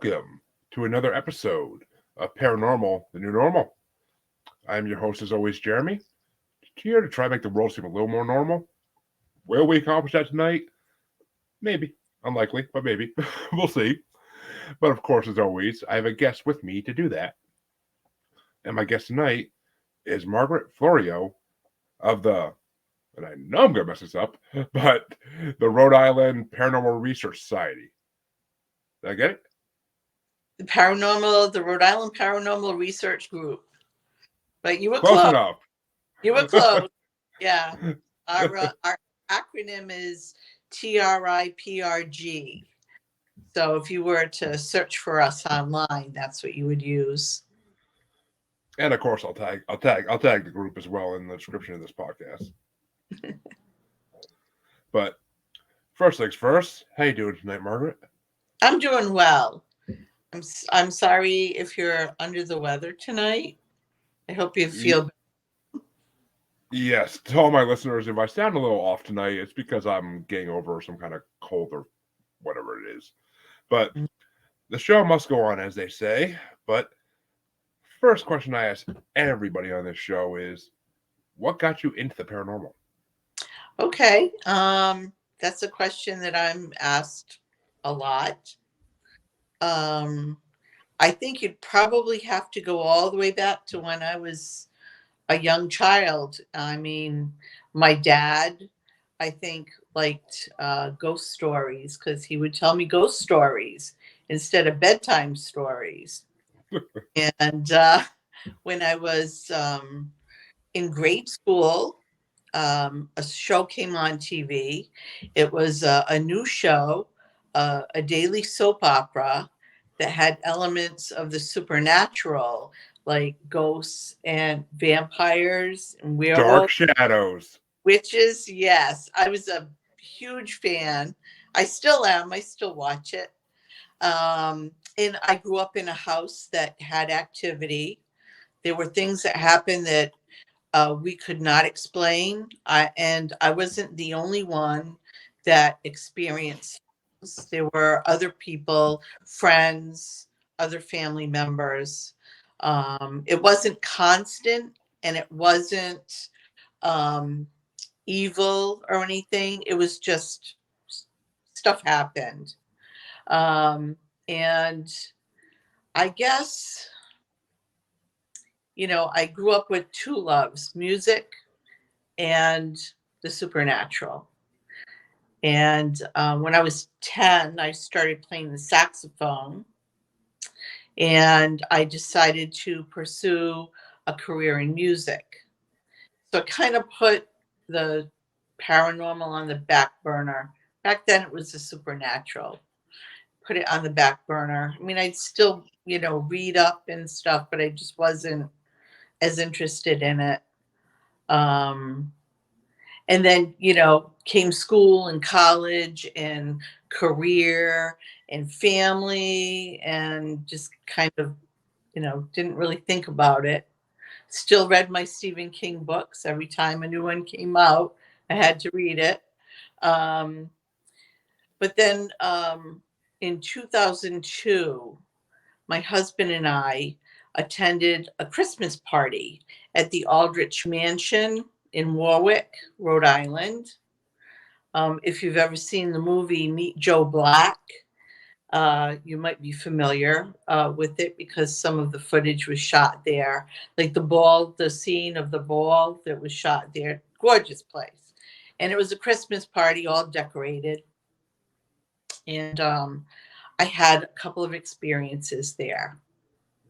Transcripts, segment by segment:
welcome to another episode of Paranormal, the New Normal. I'm your host, as always, Jeremy, here to try to make the world seem a little more normal. Will we accomplish that tonight? Maybe. Unlikely, but maybe. We'll see. But of course, as always, I have a guest with me to do that. And my guest tonight is Margaret Florio of and I know I'm going to mess this up, but the Rhode Island Paranormal Research Society. Did I get it? The Rhode Island Paranormal Research Group. But you were close enough. You were close. Yeah. Our acronym is TRIPRG. So if you were to search for us online, that's what you would use. And of course, I'll tag the group as well in the description of this podcast. But first things first, how you doing tonight, Margaret? I'm doing well. I'm sorry if you're under the weather tonight. I hope you feel better. Yes, to all my listeners, if I sound a little off tonight, it's because I'm getting over some kind of cold or whatever it is. But the show must go on, as they say. But first question I ask everybody on this show is, what got you into the paranormal? Okay, that's a question that I'm asked a lot. I think you'd probably have to go all the way back to when I was a young child. I mean, my dad, I think, liked ghost stories because he would tell me ghost stories instead of bedtime stories. And when I was in grade school, a show came on TV. It was a new show, a daily soap opera that had elements of the supernatural, like ghosts and vampires and werewolves. Dark shadows. Witches, yes. I was a huge fan. I still am. I still watch it. And I grew up in a house that had activity. There were things that happened that we could not explain. And I wasn't the only one that experienced. There were other people, friends, other family members. It wasn't constant and it wasn't evil or anything. It was just stuff happened. And I guess, I grew up with two loves, music and the supernatural. And when I was 10, I started playing the saxophone. And I decided to pursue a career in music. So it kind of put the paranormal on the back burner. Back then it was the supernatural. Put it on the back burner. I mean, I'd still, read up and stuff, but I just wasn't as interested in it. And then, came school and college and career and family and just kind of, didn't really think about it. Still read my Stephen King books. Every time a new one came out, I had to read it. But then in 2002, my husband and I attended a Christmas party at the Aldrich Mansion in Warwick, Rhode Island. If you've ever seen the movie Meet Joe Black, you might be familiar with it because some of the footage was shot there. Like the scene of the ball that was shot there. Gorgeous place. And it was a Christmas party, all decorated. And I had a couple of experiences there.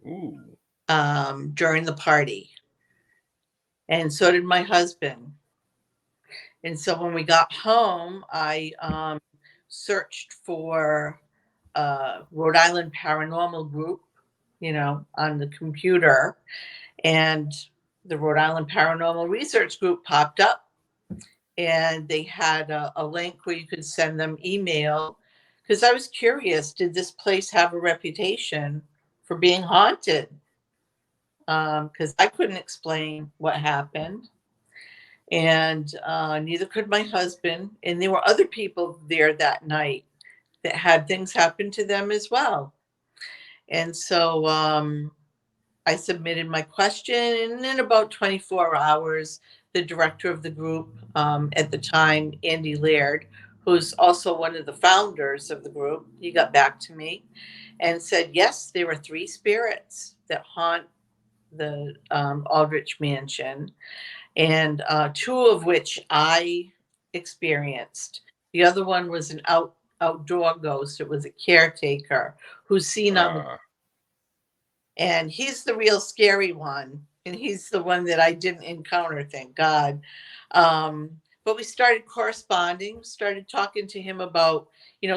Ooh. During the party. And so did my husband. And so when we got home, I searched for Rhode Island Paranormal Group, on the computer. And the Rhode Island Paranormal Research Group popped up. And they had a link where you could send them email. Because I was curious, did this place have a reputation for being haunted? Because I couldn't explain what happened. And neither could my husband. And there were other people there that night that had things happen to them as well. And so I submitted my question, and in about 24 hours, the director of the group at the time, Andy Laird, who's also one of the founders of the group, he got back to me and said, yes, there are 3 spirits that haunt the Aldrich Mansion, and 2 of which I experienced. The other one was an outdoor ghost. It was a caretaker who's seen on the, Uh, and he's the real scary one, and he's the one that I didn't encounter, thank God. But we started corresponding, started talking to him about,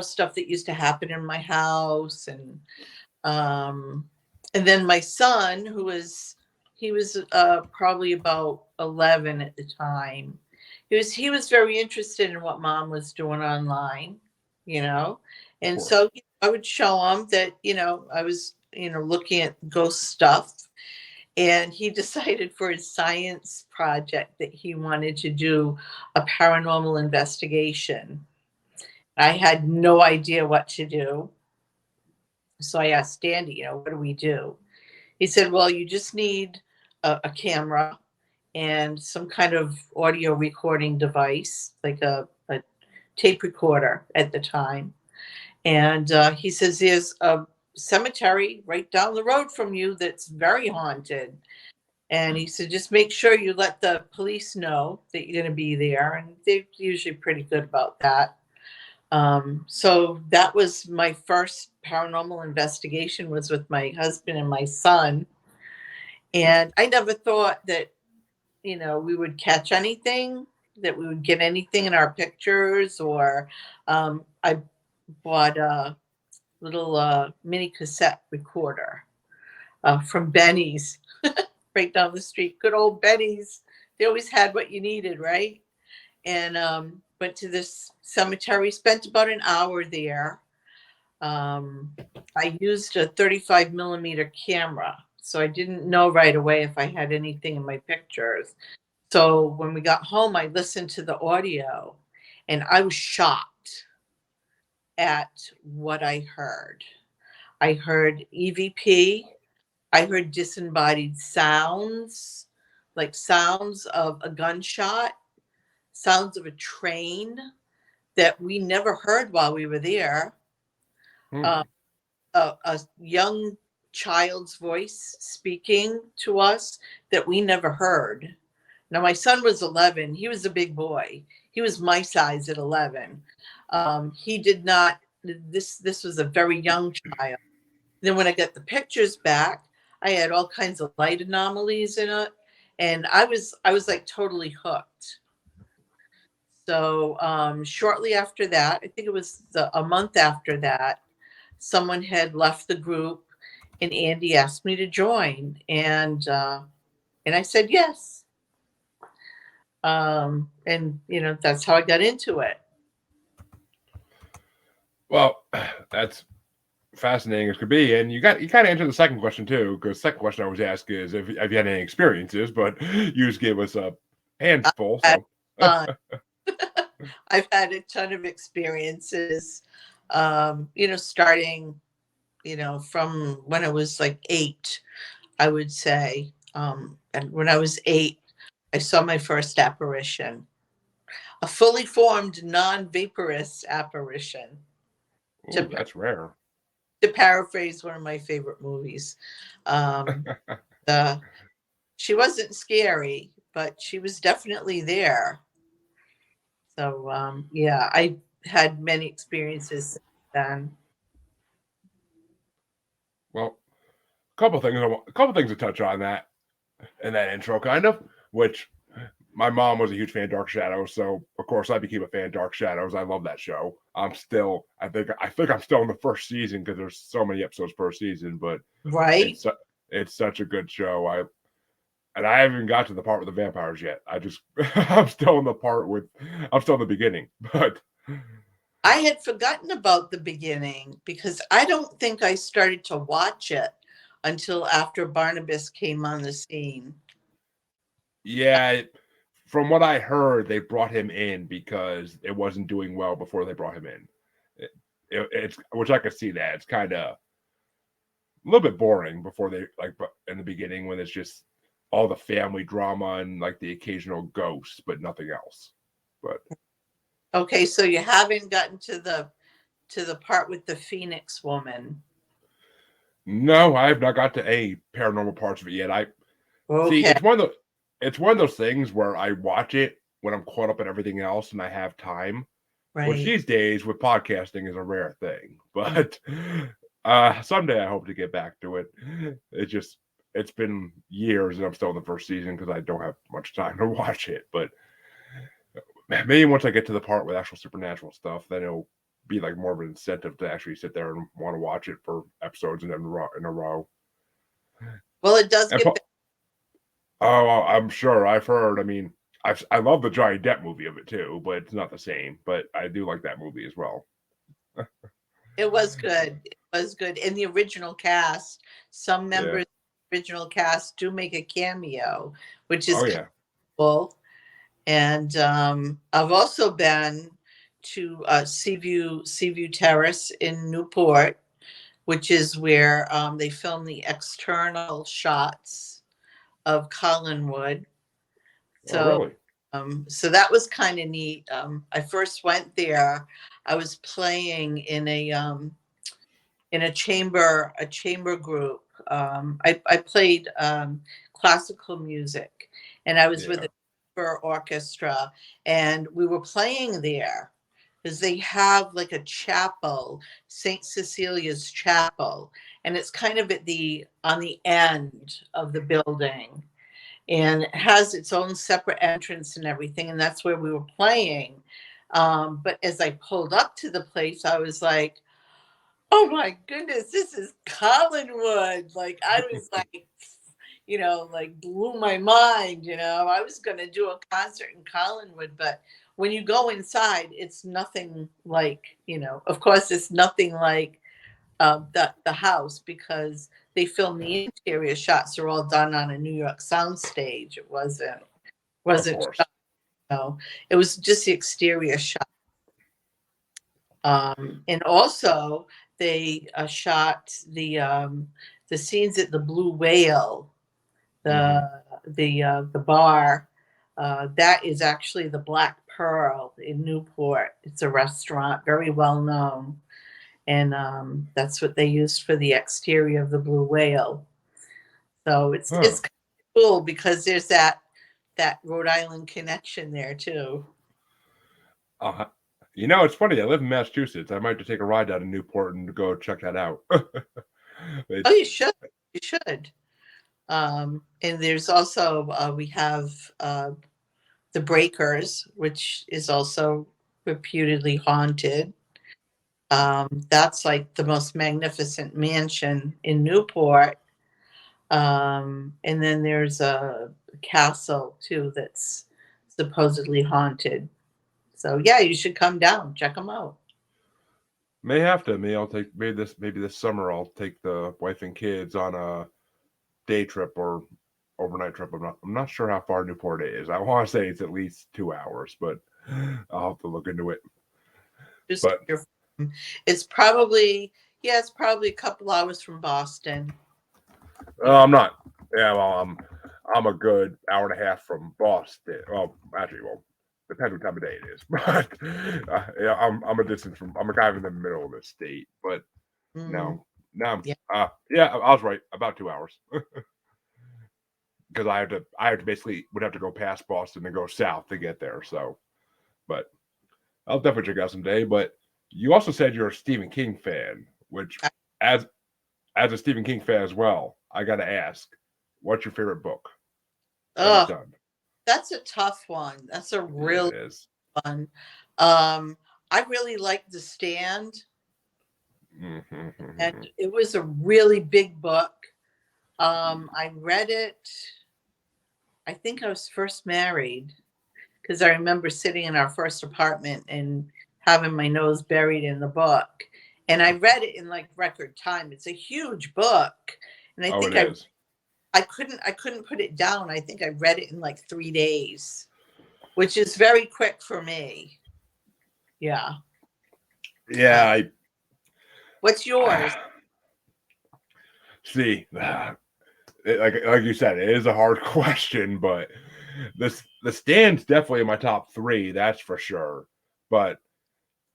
stuff that used to happen in my house, um, and then my son, he was probably about 11 at the time. He was very interested in what mom was doing online, you know, of and course. so I would show him that I was looking at ghost stuff, and he decided for his science project that he wanted to do a paranormal investigation. I had no idea what to do. So I asked Dandy, what do we do? He said, well, you just need a camera and some kind of audio recording device, like a tape recorder at the time. And he says, there's a cemetery right down the road from you that's very haunted. And he said, just make sure you let the police know that you're going to be there. And they're usually pretty good about that. So that was my first paranormal investigation, was with my husband and my son. And I never thought that, we would catch anything, that we would get anything in our pictures, or I bought a little mini cassette recorder from Benny's right down the street. Good old Benny's. They always had what you needed, right? And went to this cemetery, spent about an hour there. I used a 35 millimeter camera, so I didn't know right away if I had anything in my pictures. So when we got home, I listened to the audio, and I was shocked at what I heard. I heard EVP. I heard disembodied sounds, like sounds of a gunshot, sounds of a train that we never heard while we were there. Hmm. A young child's voice speaking to us that we never heard. Now, my son was 11. He was a big boy. He was my size at 11. He did not, this was a very young child. Then when I got the pictures back, I had all kinds of light anomalies in it. And I was like totally hooked. So shortly after that, I think it was a month after that, someone had left the group, and Andy asked me to join, and I said yes. And that's how I got into it. Well, that's fascinating as could be. And you kind of answered the second question too, because the second question I always ask is if you had any experiences, but you just gave us a handful. I've So had, I've had a ton of experiences, starting, from when I was like 8, I would say. And when I was 8, I saw my first apparition, a fully formed, non-vaporous apparition. ooh, To, that's rare. to paraphrase one of my favorite movies, um, the she wasn't scary, but she was definitely there. So yeah, I had many experiences since then. Well, a couple things to touch on that in that intro, kind of, which my mom was a huge fan of Dark Shadows, so of course I became a fan of Dark Shadows. I love that show. I think I'm still in the first season because there's so many episodes per season, but Right? it's such a good show. I haven't even got to the part with the vampires yet. I'm still in the I'm still in the beginning, but I had forgotten about the beginning because I don't think I started to watch it until after Barnabas came on the scene. yeah, from what I heard, they brought him in because it wasn't doing well before they brought him in. It's which I could see that it's kind of little bit boring before they like in the beginning when it's just all the family drama and like the occasional ghosts, but nothing else. But Okay, so you haven't gotten to the part with the Phoenix woman. no, I have not got to any paranormal parts of it yet. I see Okay, it's one of those things where I watch it when I'm caught up in everything else and I have time, which right. these days with podcasting is a rare thing. But someday I hope to get back to it. It's been years and I'm still in the first season because I don't have much time to watch it. But maybe once I get to the part with actual supernatural stuff, then it'll be like more of an incentive to actually sit there and want to watch it for episodes in a row. Well, it does And get better. oh, I'm sure I've heard. I mean, I love the Johnny Depp movie of it too, but it's not the same. But I do like that movie as well. It was good. It was good. In the original cast, some Yeah. members of the original cast do make a cameo, which is Oh kind yeah. of cool. And I've also been to Seaview Terrace in Newport, which is where they filmed the external shots of Collinwood. Oh So really? so that was kind of neat. I first went there. I was playing in a chamber group. I played classical music, and I was with Yeah. a chamber orchestra, and we were playing there because they have like a chapel, Saint Cecilia's Chapel, and it's kind of at the on the end of the building, and it has its own separate entrance and everything, and that's where we were playing. But as I pulled up to the place, I was like, oh my goodness, this is Collinwood. Like I was like, like blew my mind. I was going to do a concert in Collinwood, but when you go inside, it's nothing like, of course, it's nothing like the house because they filmed the interior shots are all done on a New York soundstage. It Of wasn't, course. it was just the exterior shot. And also they shot the scenes at the Blue Whale, Hmm. the bar. That is actually the Black Pearl in Newport. It's a restaurant, very well known, and that's what they used for the exterior of the Blue Whale. So it's Huh. kind of cool because there's that Rhode Island connection there too. Uh, it's funny. I live in Massachusetts. I might just take a ride down to Newport and go check that out. Oh, It's you should. You should. And there's also we have the Breakers, which is also reputedly haunted. That's like the most magnificent mansion in Newport. And then there's a castle too that's supposedly haunted. So yeah, you should come down, check them out. may have to. Maybe this summer I'll take the wife and kids on a day trip or overnight trip. I'm not sure how far Newport is. I want to say it's at least 2 hours, but I'll have to look into it. Just But it's probably it's probably a couple hours from Boston. I'm not. Yeah, well, I'm a good hour and a half from Boston. Well, actually, depends what time of day it is. But yeah, I'm a distance from. I'm a guy in the middle of the state. But Mm, no, no. yeah. Yeah, I was right. About 2 hours. Because I had to basically would have to go past Boston and go south to get there. So, but I'll definitely check out someday. But you also said you're a Stephen King fan, which as as a Stephen King fan as well, I got to ask, what's your favorite book that he's Oh, done? that's a tough one. That's a Yeah, really it is. fun. Um, I really liked The Stand, and Mm-hmm. it was a really big book. I read it. I think I was first married because I remember sitting in our first apartment and having my nose buried in the book. And I read it in like record time. It's a huge book, and I Oh, it think is. I couldn't put it down. I think I read it in like 3 days, which is very quick for me. Yeah. Uh, Yeah, what's yours? See, like you said, it is a hard question, but the Stand's definitely in my top three, that's for sure. But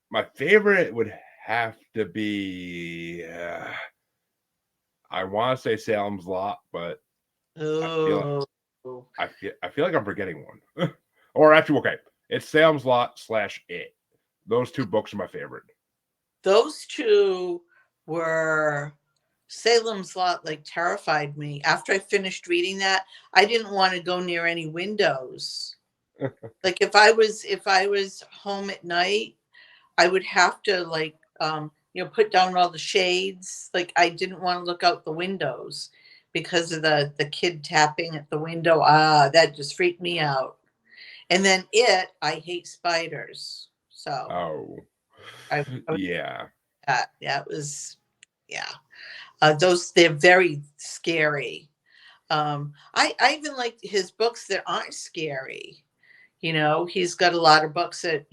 my favorite would have to be, I want to say Salem's Lot, but I feel Oh, I feel like I'm forgetting one. Or actually, okay, it's Salem's Lot / It. Those two books are my favorite. those two were Salem's Lot, like terrified me. After I finished reading that, I didn't want to go near any windows. Like if I was home at night, I would have to like put down all the shades. Like I didn't want to look out the windows because of the kid tapping at the window. That just freaked me out. And then I hate spiders. So Oh, I was yeah. yeah, it was yeah. Those they're very scary. I even like his books that aren't scary. He's got a lot of books that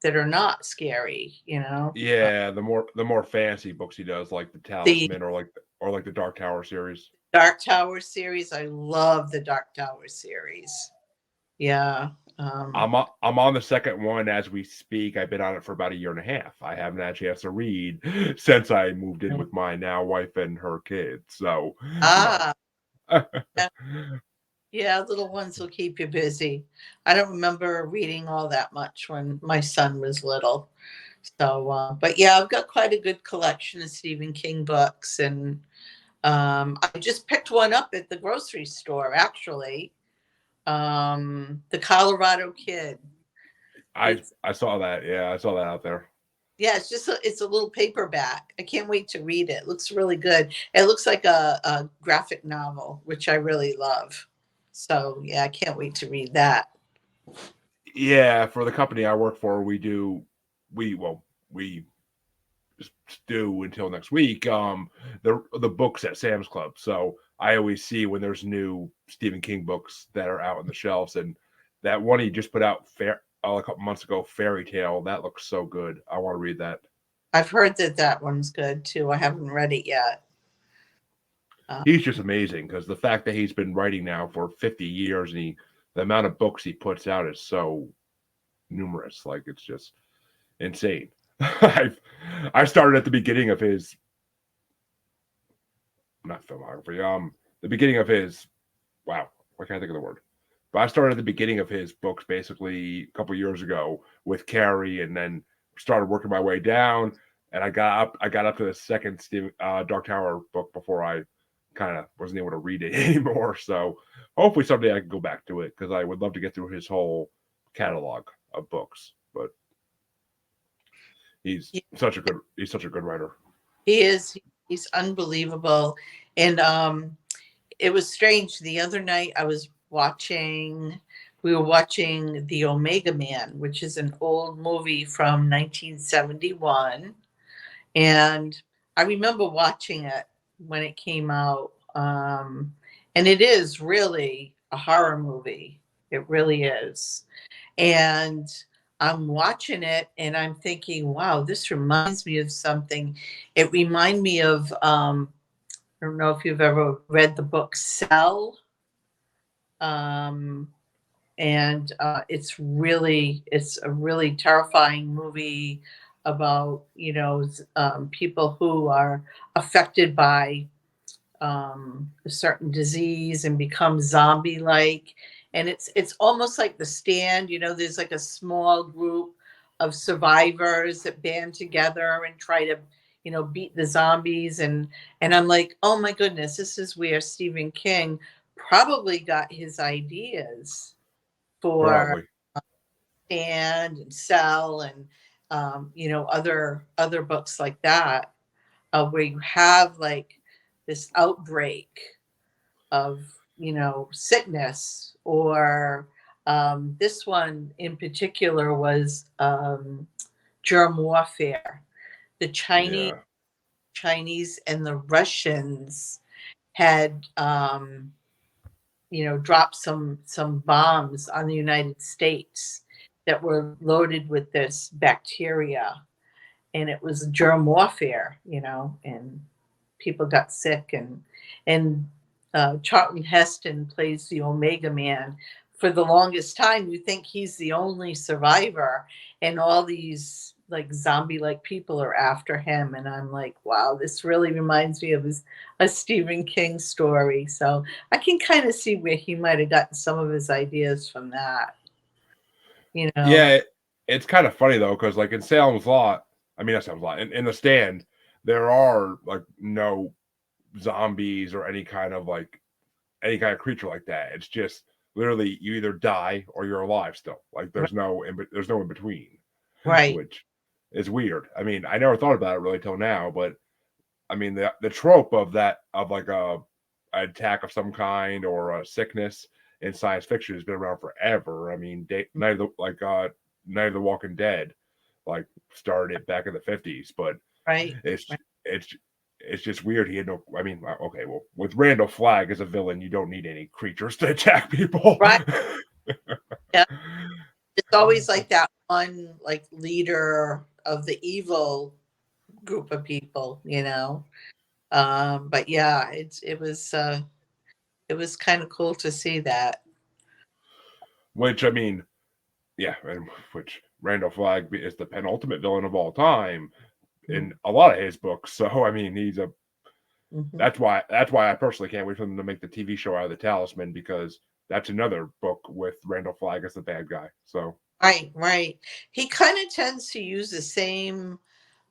that are not scary. Yeah, the more fancy books he does, like the The Talisman or like the Dark Tower series. Dark Tower series, I love the Dark Tower series. Yeah. I'm on the second one as we speak. I've been on it for about a year and a half. I haven't had a chance to read since I moved in with my now wife and her kids. So, Ah, yeah, yeah, little ones will keep you busy. I don't remember reading all that much when my son was little. So, but yeah, I've got quite a good collection of Stephen King books, and I just picked one up at the grocery store, actually. The Colorado Kid. It's I saw that. Yeah, I saw that out there. Yeah, it's a little paperback. I can't wait to read it. It looks really good. It looks like a graphic novel, which I really love. So yeah, I can't wait to read that. Yeah, for the company I work for, we do until next week. The books at Sam's Club. So I always see when there's new Stephen King books that are out on the shelves, and that one he just put out a couple months ago, Fairy Tale. That looks so good. I want to read that. I've heard that one's good too. I haven't read it yet. He's just amazing because the fact that he's been writing now for 50 years and the amount of books he puts out is so numerous. Like it's just insane. I started at the beginning of his not filmography. The beginning of his wow, I can't think of the word. But I started at the beginning of his books basically a couple years ago with Carrie, and then started working my way down. And I got up to the second Dark Tower book before I kind of wasn't able to read it anymore. So hopefully someday I can go back to it because I would love to get through his whole catalog of books. But he's such a good writer. He is. He's unbelievable. And it was strange. The other night we were watching The Omega Man, which is an old movie from 1971. And I remember watching it when it came out. And it is really a horror movie. It really is. And I'm watching it and I'm thinking, wow, this reminds me of something. It reminded me of, I don't know if you've ever read the book Cell. Um, and it's a really terrifying movie about, people who are affected by a certain disease and become zombie like. And it's almost like The Stand. There's like a small group of survivors that band together and try to beat the zombies. And I'm like, oh my goodness, this is where Stephen King probably got his ideas for Probably. Stand and Cell and other books like that, where you have like this outbreak of sickness. Or this one in particular was germ warfare. The Yeah. Chinese and the Russians had dropped some bombs on the United States that were loaded with this bacteria, and it was germ warfare. And people got sick, and Charlton Heston plays the Omega Man. For the longest time, you think he's the only survivor, and all these like zombie-like people are after him. And I'm like, wow, this really reminds me of a Stephen King story. So I can kind of see where he might have gotten some of his ideas from that. You know, Yeah, it's kind of funny though, because like in Salem's Lot, I mean not Salem's Lot, in The Stand, there are like no zombies or any kind of creature like that. It's just literally you either die or you're alive still. Like there's no in between, right, which is weird. I mean, I never thought about it really till now, but I mean the trope of that of like an attack of some kind or a sickness in science fiction has been around forever. I mean, Night of the Walking Dead like started back in the 50s, but right, it's right, it's it's just weird. He had no. I mean, okay, well, with Randall Flagg as a villain, you don't need any creatures to attack people. right. Yeah, it's always like that one like leader of the evil group of people, you know. But yeah, it was kind of cool to see that. Which I mean, yeah, and which Randall Flagg is the penultimate villain of all time in a lot of his books. So I mean, Mm-hmm. that's why I personally can't wait for them to make the TV show out of the Talisman, because that's another book with Randall Flagg as the bad guy. So Right, right. He kind of tends to use the same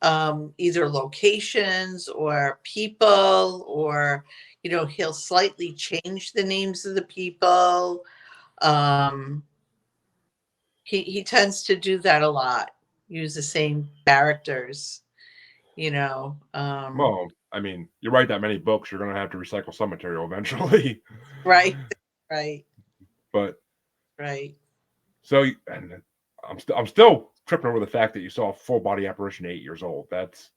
either locations or people, or he'll slightly change the names of the people. Um, he tends to do that a lot. Use the same characters, you know. well, I mean, you write that many books, you're gonna have to recycle some material eventually. Right, right, But right. so, and I'm still tripping over the fact that you saw a full body apparition at 8 years old. That's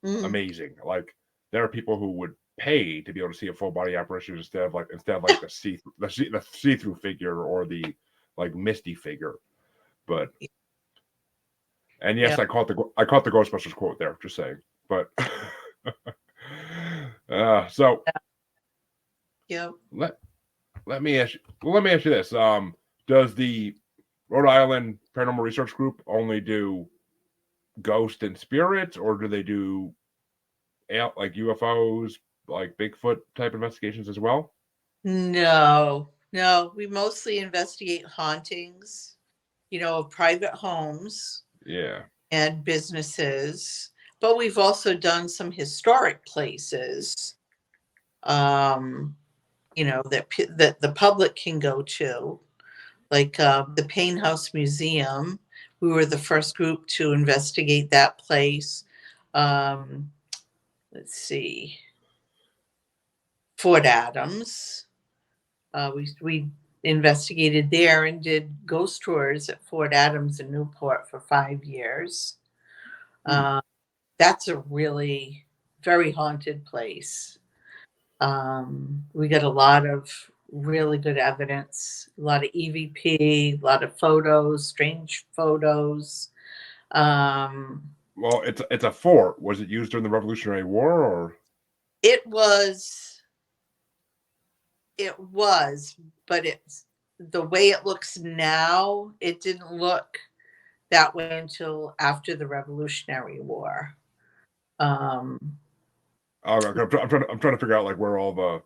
Mm. amazing. Like there are people who would pay to be able to see a full body apparition instead of the see through figure or the like misty figure. But and Yeah, yes, I caught the Ghostbusters quote there. Just saying. But so yeah. let let me ask you this. Does the Rhode Island Paranormal Research Group only do ghost and spirits, or do they do like UFOs, like Bigfoot type investigations as well? No, no. We mostly investigate hauntings, of private homes Yeah. and businesses, but we've also done some historic places, um, that the public can go to, like the Payne House Museum. We were the first group to investigate that place. Um, let's see, Fort Adams. We investigated there and did ghost tours at Fort Adams in Newport for 5 years. Hmm. Uh, that's a really very haunted place. We got a lot of really good evidence, a lot of EVP, a lot of photos, strange photos. Um, Well, it's a fort. Was it used during the Revolutionary War, or? it was, but it's the way it looks now. It didn't look that way until after the Revolutionary War. Um, I'm trying to figure out like where all the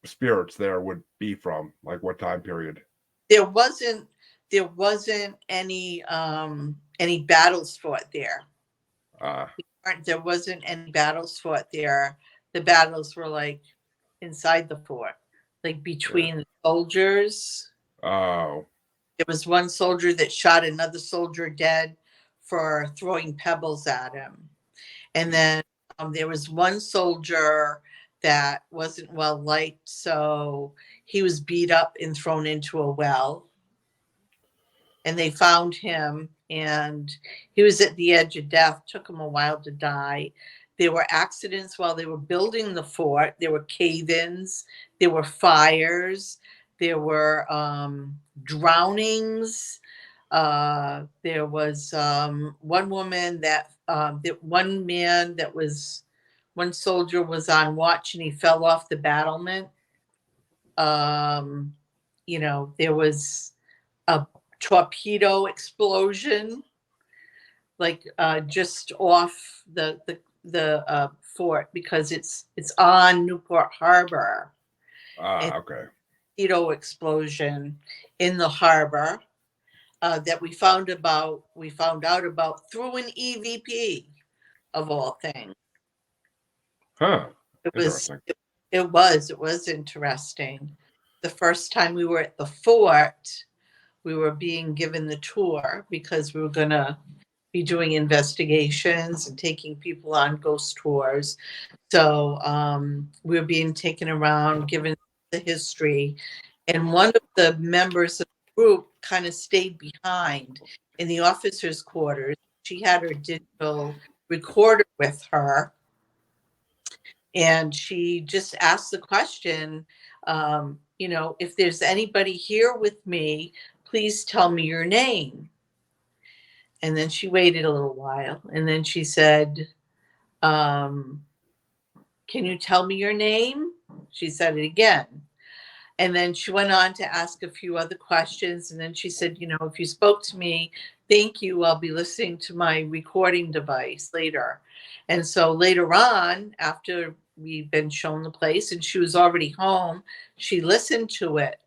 spirits there would be from, like what time period. there wasn't there wasn't any battles fought there. Uh There wasn't any battles fought there. The battles were like inside the fort, like yeah. between the soldiers. Oh. There was one soldier that shot another soldier dead for throwing pebbles at him. And then there was one soldier that wasn't well liked, so he was beat up and thrown into a well. And they found him, and he was at the edge of death. Took him a while to die. There were accidents while they were building the fort. There were cave-ins. There were fires. There were drownings. There was one woman that one man that was one soldier was on watch and he fell off the battlement. There was a torpedo explosion, like just off the fort, because it's on Newport Harbor. And Okay. torpedo explosion in the harbor that we found out about through an EVP, of all things. Huh. It was Interesting. it was interesting. The first time we were at the fort, we were being given the tour because we were going to be doing investigations and taking people on ghost tours. So we were being taken around, given the history. And one of the members of the group kind of stayed behind in the officers' quarters. She had her digital recorder with her. And she just asked the question, if there's anybody here with me, please tell me your name. And then she waited a little while. And then she said, can you tell me your name? She said it again. And then she went on to ask a few other questions. And then she said, if you spoke to me, thank you. I'll be listening to my recording device later. And so later on, after we'd been shown the place and she was already home, she listened to it.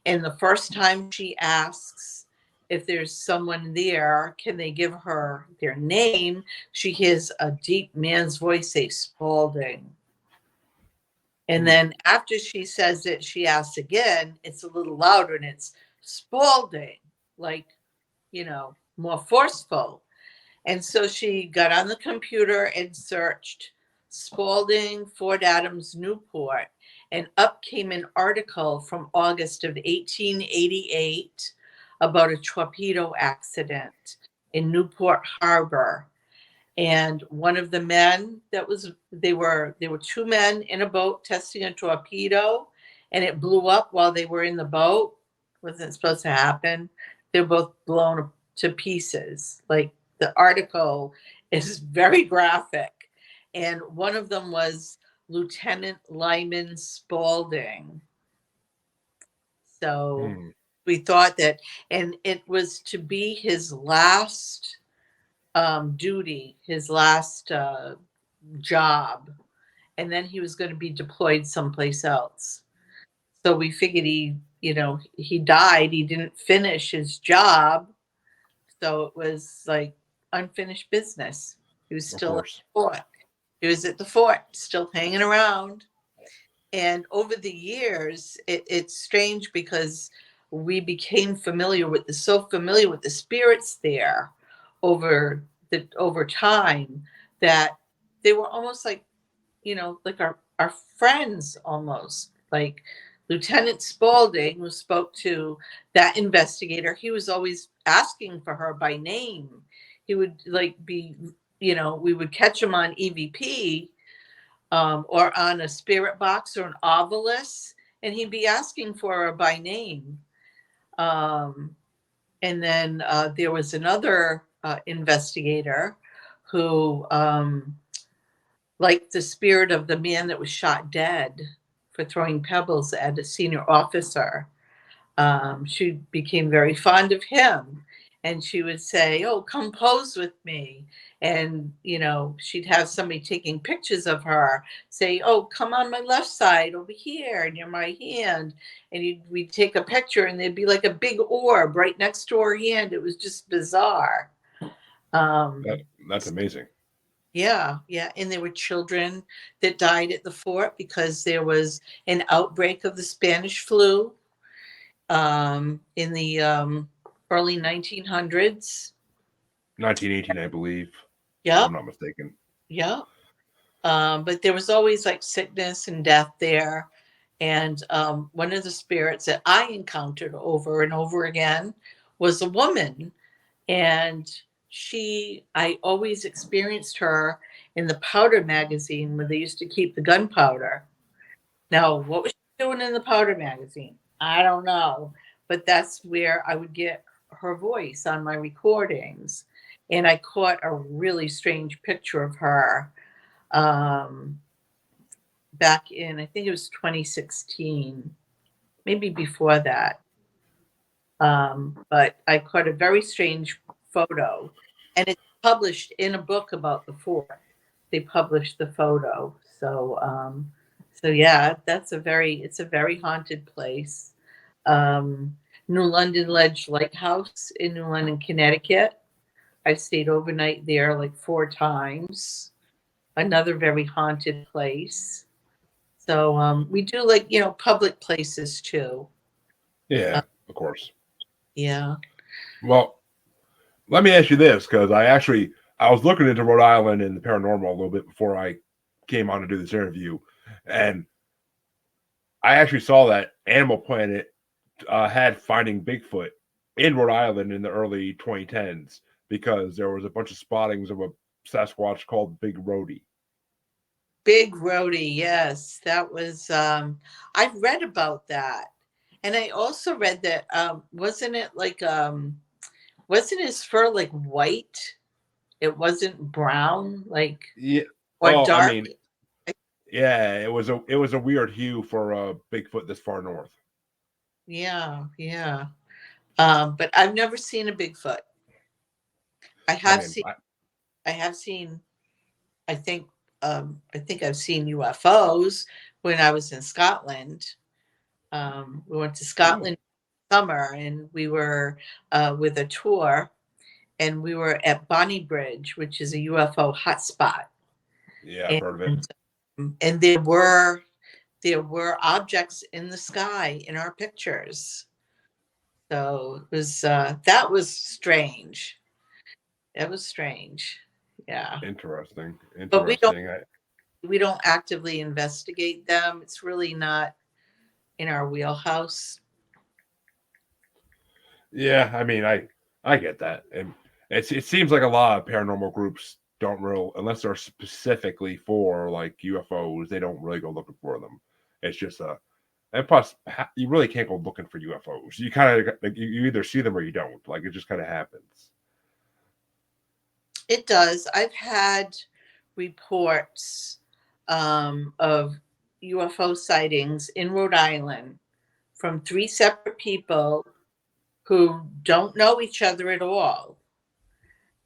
And the first time she asks if there's someone there, can they give her their name? She hears a deep man's voice say, Spaulding. And then after she says it, she asks again, it's a little louder and it's Spaulding, like, more forceful. And so she got on the computer and searched Spaulding, Fort Adams, Newport, and up came an article from August of 1888 about a torpedo accident in Newport Harbor. And one of the men they were two men in a boat testing a torpedo, and it blew up while they were in the boat. Wasn't supposed to happen. They were both blown to pieces. Like, the article is very graphic. And one of them was Lieutenant Lyman Spaulding. So we thought that, and it was to be his last duty, his last job, and then he was going to be deployed someplace else. So we figured he died. He didn't finish his job, so it was like unfinished business. He was still at the fort. He was at the fort, still hanging around. And over the years, it's strange because we became so familiar with the spirits there over time, that they were almost like, like our friends almost. Like Lieutenant Spaulding, who spoke to that investigator, he was always asking for her by name. He would we would catch him on EVP, or on a spirit box or an ovilus, and he'd be asking for her by name. And then there was another investigator who liked the spirit of the man that was shot dead for throwing pebbles at a senior officer. She became very fond of him, and she would say, "Oh, come pose with me." And, she'd have somebody taking pictures of her say, "Oh, come on my left side over here near my hand." And we'd take a picture and there'd be like a big orb right next to her hand. It was just bizarre. That's amazing. Yeah, yeah. And there were children that died at the fort because there was an outbreak of the Spanish flu in the early 1900s. 1918, I believe. Yeah. If I'm not mistaken. Yeah. But there was always like sickness and death there. And one of the spirits that I encountered over and over again was a woman. And I always experienced her in the powder magazine where they used to keep the gunpowder. Now, what was she doing in the powder magazine? I don't know. But that's where I would get her voice on my recordings. And I caught a really strange picture of her. back in, I think it was 2016, maybe before that. But I caught a very strange photo, and it's published in a book about the fort. They published the photo, so yeah, it's a very haunted place. Um, New London Ledge Lighthouse in New London, Connecticut. I stayed overnight there like 4 times. Another very haunted place. So we do like public places too. Yeah, Uh, of course. yeah. Well, let me ask you this, because I was looking into Rhode Island and the paranormal a little bit before I came on to do this interview, and I actually saw that Animal Planet had Finding Bigfoot in Rhode Island in the early 2010s because there was a bunch of spottings of a Sasquatch called Big Rhody. Big Rhode, yes. That was I've read about that. And I also read that wasn't his fur like white? It wasn't brown, like, Yeah. or I dark. mean, yeah, it was a weird hue for Bigfoot this far north. Yeah, yeah. But I've never seen a Bigfoot. I I have mean, seen I have seen I think I think I've seen UFOs when I was in Scotland. We went to Scotland summer, and we were with a tour, and we were at Bonnie Bridge, which is a UFO hotspot. yeah, I've And, heard of it. and there were objects in the sky in our pictures. So it was that was strange. It was strange. Yeah. Interesting. But Interesting. we don't actively investigate them. It's really not in our wheelhouse. Yeah, I mean, I get that, and it seems like a lot of paranormal groups don't real unless they're specifically for like UFOs, they don't really go looking for them. It's just and plus you really can't go looking for UFOs. You kind of like you either see them or you don't. Like it just kind of happens. It does. I've had reports of UFO sightings in Rhode Island from 3 separate people who don't know each other at all.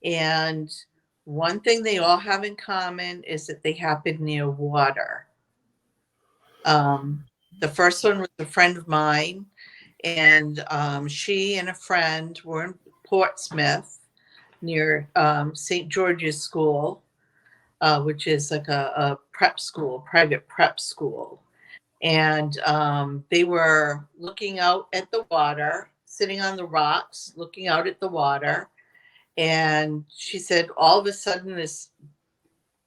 And one thing they all have in common is that they happen near water. The first one was a friend of mine, and she and a friend were in Portsmouth near St. George's School, which is like a prep school, private prep school. And they were looking out at the water, sitting on the rocks, looking out at the water. And she said, all of a sudden, this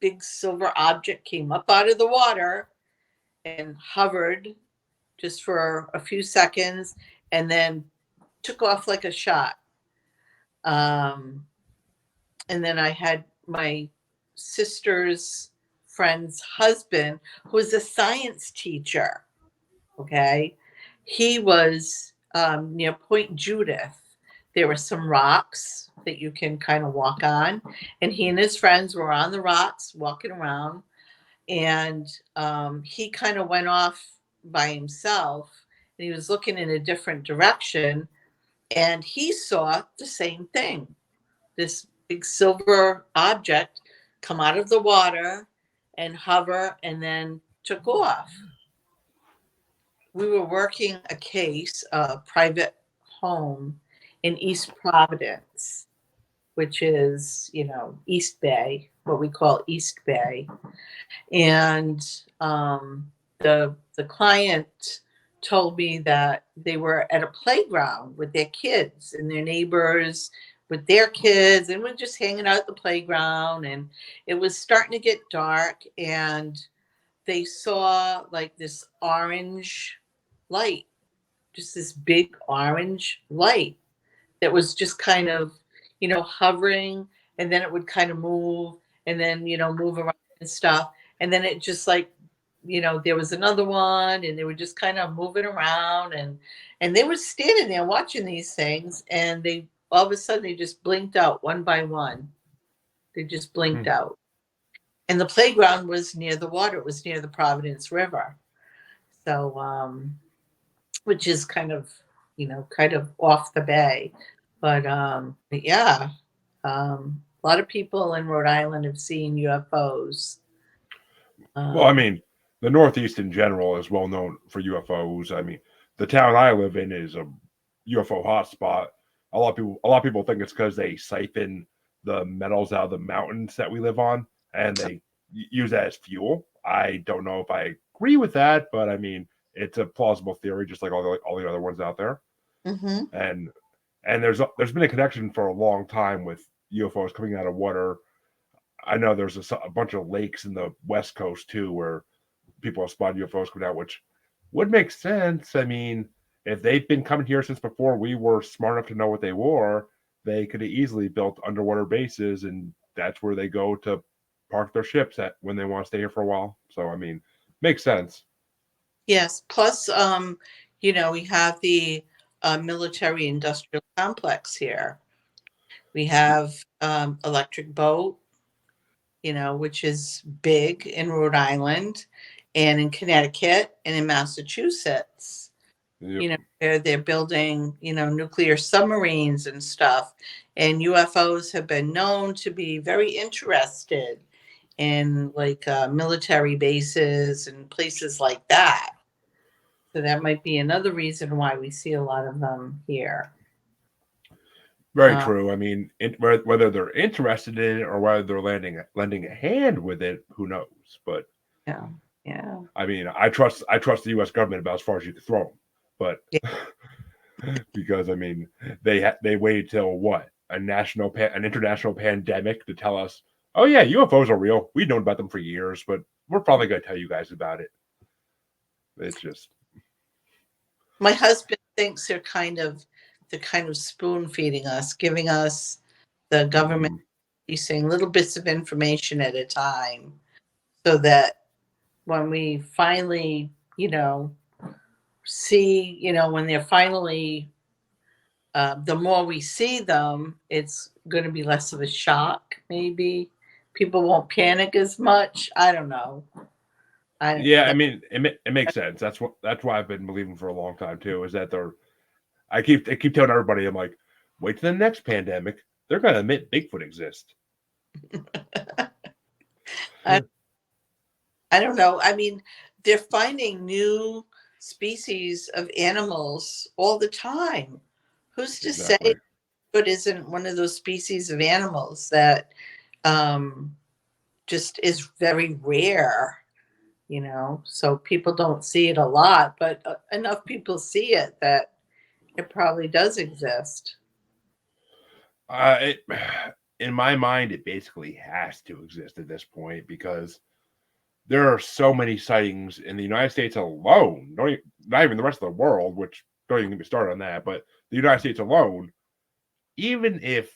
big silver object came up out of the water and hovered just for a few seconds and then took off like a shot. And then I had my sister's friend's husband, who was a science teacher. Okay. He was near Point Judith. There were some rocks that you can kind of walk on. And he and his friends were on the rocks walking around. And he kind of went off by himself, and he was looking in a different direction. And he saw the same thing, this big silver object come out of the water and hover and then took off. We were working a case, a private home in East Providence, which is, East Bay, what we call East Bay. And the client told me that they were at a playground with their kids and their neighbors with their kids, and we're just hanging out at the playground, and it was starting to get dark, and they saw like this orange light, just this big orange light that was just kind of, hovering, and then it would kind of move and then, move around and stuff. And then it just like, there was another one, and they were just kind of moving around, and they were standing there watching these things, and they all of a sudden they just blinked out one by one. They just blinked out. And the playground was near the water. It was near the Providence River. So, which is kind of off the bay. But yeah, a lot of people in Rhode Island have seen UFOs. Well, I Um, mean, the Northeast in general is well known for UFOs. I mean, the town I live in is a UFO hotspot. A lot of people think it's because they siphon the metals out of the mountains that we live on, and they use that as fuel. I don't know if I agree with that, but I mean, it's a plausible theory, just like all the other ones out there. mhm. And there's been a connection for a long time with UFOs coming out of water. I know there's a bunch of lakes in the West Coast too, where people have spotted UFOs coming out, which would make sense. I mean, if they've been coming here since before we were smart enough to know what they were, they could have easily built underwater bases, and that's where they go to park their ships at when they want to stay here for a while. So, I mean, makes sense. Yes. Plus, we have the military industrial complex here. We have Electric Boat, which is big in Rhode Island and in Connecticut and in Massachusetts. Yep. Where they're building, nuclear submarines and stuff. And UFOs have been known to be very interested in like military bases and places like that. So that might be another reason why we see a lot of them here. Very Uh, true. I mean, whether they're interested in it or whether they're lending a hand with it, who knows? But yeah, yeah, I mean, I trust the U.S. government about as far as you can throw them. But yeah. because I mean, they waited till what an international pandemic to tell us, oh yeah, UFOs are real. We've known about them for years, but we're probably going to tell you guys about it. It's just My husband thinks they're kind of spoon feeding us, giving us the government mm, releasing little bits of information at a time, so that when we finally, see, when they're finally, the more we see them, it's going to be less of a shock. Maybe people won't panic as much. I don't know. I yeah. I that, mean, it makes sense. That's why I've been believing for a long time too. Is that I keep telling everybody, I'm like, wait till the next pandemic. They're going to admit Bigfoot exists. I, I don't know. I mean, they're finding new species of animals all the time. Who's to say Exactly. it isn't one of those species of animals that um, just is very rare? So people don't see it a lot, but enough people see it that it probably does exist. It, in my mind, it basically has to exist at this point because there are so many sightings in the United States alone. Not even the rest of the world, which don't even get me started on that. But the United States alone, even if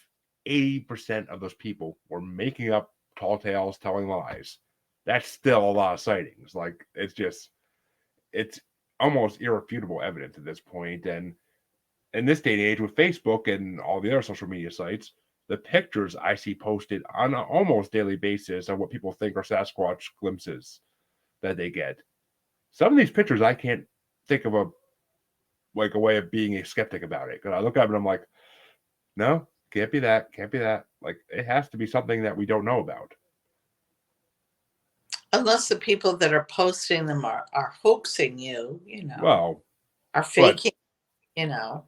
80% of those people were making up tall tales, telling lies, that's still a lot of sightings. Like it's almost irrefutable evidence at this point. And in this day and age with Facebook and all the other social media sites, the pictures I see posted on an almost daily basis of what people think are Sasquatch glimpses that they get. Some of these pictures I can't think of a way of being a skeptic about it. Because I look at it and I'm like, no, can't be that, can't be that. Like it has to be something that we don't know about. Unless the people that are posting them are hoaxing you, Well, are but faking, you know.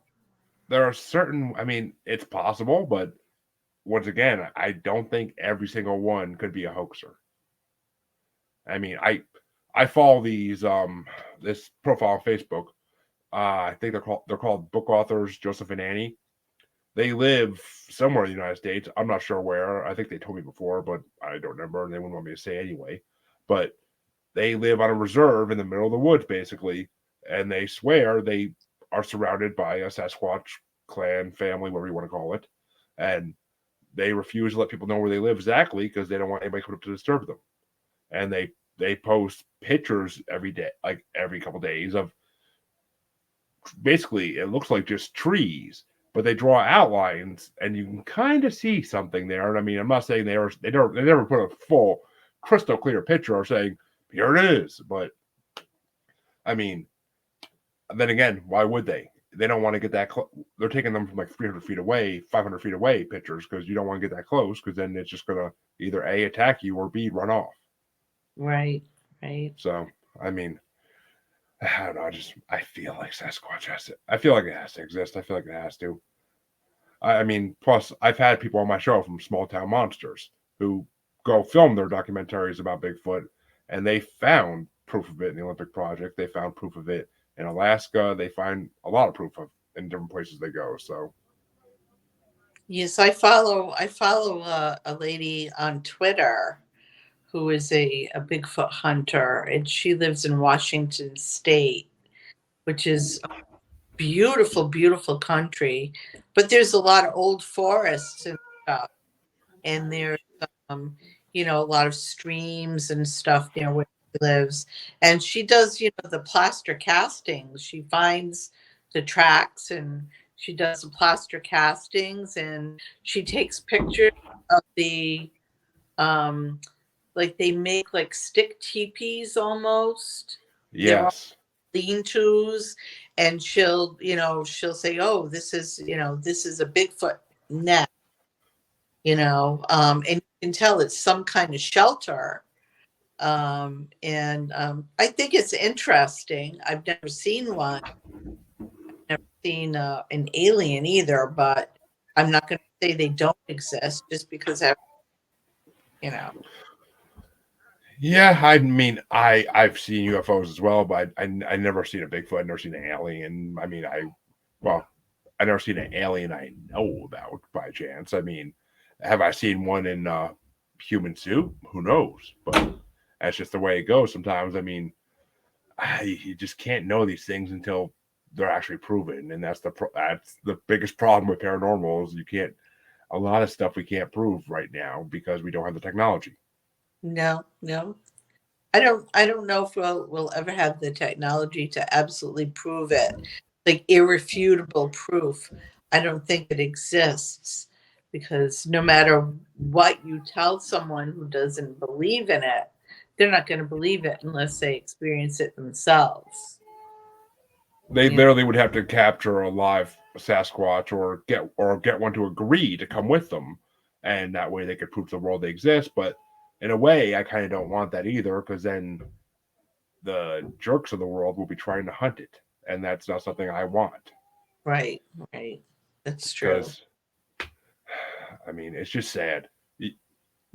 there are certain. I mean, it's possible, but once again, I don't think every single one could be a hoaxer. I mean, I follow this profile on Facebook. I think they're called book authors Joseph and Annie. They live somewhere in the United States. I'm not sure where. I think they told me before, but I don't remember, and they wouldn't want me to say anyway. But they live on a reserve in the middle of the woods, basically, and they swear they are surrounded by a Sasquatch clan, family, whatever you want to call it, and they refuse to let people know where they live exactly because they don't want anybody coming up to disturb them. And they post pictures every day, like every couple of days, of basically it looks like just trees, but they draw outlines and you can kind of see something there. And I mean, I'm not saying they never put a full crystal clear picture or saying, here it is. But I mean, then again, why would they? They don't want to get that they're taking them from like 300 feet away, 500 feet away pictures because you don't want to get that close because then it's just going to either A, attack you or B, run off. Right. Right. So, I mean, I don't know. I feel like Sasquatch has to, I feel like it has to exist. I feel like it has to. I mean, plus, I've had people on my show from Small Town Monsters who go film their documentaries about Bigfoot, and they found proof of it in the Olympic Project. They found proof of it in Alaska. They find a lot of proof of in different places they go. So, Yes, I follow a lady on Twitter who is a Bigfoot hunter, and she lives in Washington State, which is a beautiful, beautiful country. But there's a lot of old forests and stuff, and there's a lot of streams and stuff near where she lives. And she does, the plaster castings. She finds the tracks and she does the plaster castings, and she takes pictures of the um like they make like stick teepees almost. They're all yes. lean-tos, and she'll say, "Oh, this is a Bigfoot nest," and you can tell it's some kind of shelter. And I think it's interesting. I've never seen one, never seen an alien either, but I'm not going to say they don't exist just because you know. Yeah, I mean, I've seen UFOs as well, but I never seen a Bigfoot, never seen an alien. I mean, well, I never seen an alien I know about by chance. I mean, have I seen one in human suit? Who knows? But that's just the way it goes sometimes. I mean, you just can't know these things until they're actually proven, and that's the biggest problem with paranormal is you can't a lot of stuff we can't prove right now because we don't have the technology. No, no. I don't know if we'll ever have the technology to absolutely prove it, like irrefutable proof. I don't think it exists because no matter what you tell someone who doesn't believe in it, they're not going to believe it unless they experience it themselves. They You know? literally would have to capture a live Sasquatch or get one to agree to come with them, and that way they could prove to the world they exist. But in a way, I kind of don't want that either because then the jerks of the world will be trying to hunt it, and that's not something I want. Right, right. That's true. Because I mean, it's just sad.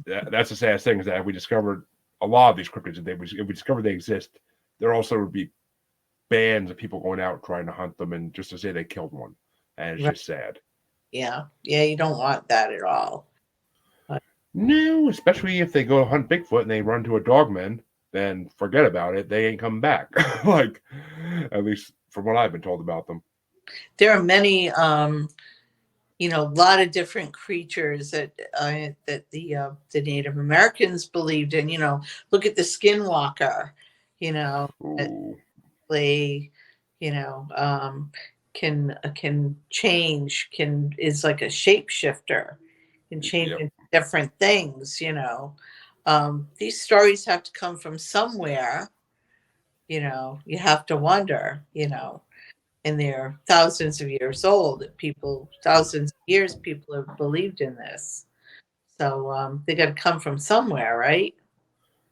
That's the saddest thing is that if we discovered a lot of these cryptids, if we discovered they exist, there also would be bands of people going out trying to hunt them and just to say they killed one, and it's Right. just sad. Yeah, yeah. You don't want that at all. But No, especially if they go hunt Bigfoot and they run to a dogman, then forget about it. They ain't coming back. Like, at least from what I've been told about them. there are many a lot of different creatures that the Native Americans believed in. Look at the Skinwalker. You know, that Ooh, they, you know, can change. Can is like a shapeshifter. Can change yep, into different things. These stories have to come from somewhere. You have to wonder. And they're thousands of years old. Thousands of years, people have believed in this. So they got to come from somewhere, right?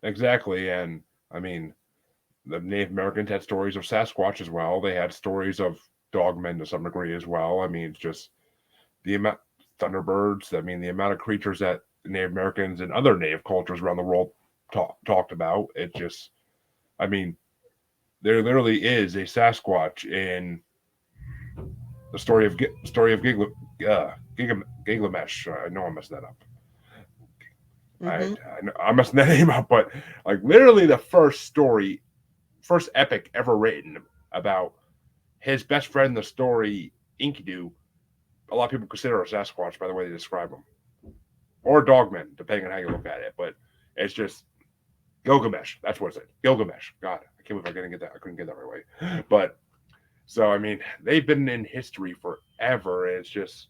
exactly. And I mean, the Native Americans had stories of Sasquatch as well. They had stories of dogmen to some degree as well. I mean, it's just the amount thunderbirds. I mean, the amount of creatures that Native Americans and other Native cultures around the world talked about. It just, I mean, there literally is a Sasquatch in the Gilgamesh. I know I'm messing that up. Mm-hmm. I'm messing that name up, but like literally the first epic ever written about his best friend in the story, Enkidu. A lot of people consider a Sasquatch by the way they describe him, or Dogman, depending on how you look at it. But it's just Gilgamesh. That's what it is. Gilgamesh. God, I can't believe I couldn't get that. I couldn't get that right away. But so I mean, they've been in history forever. And it's just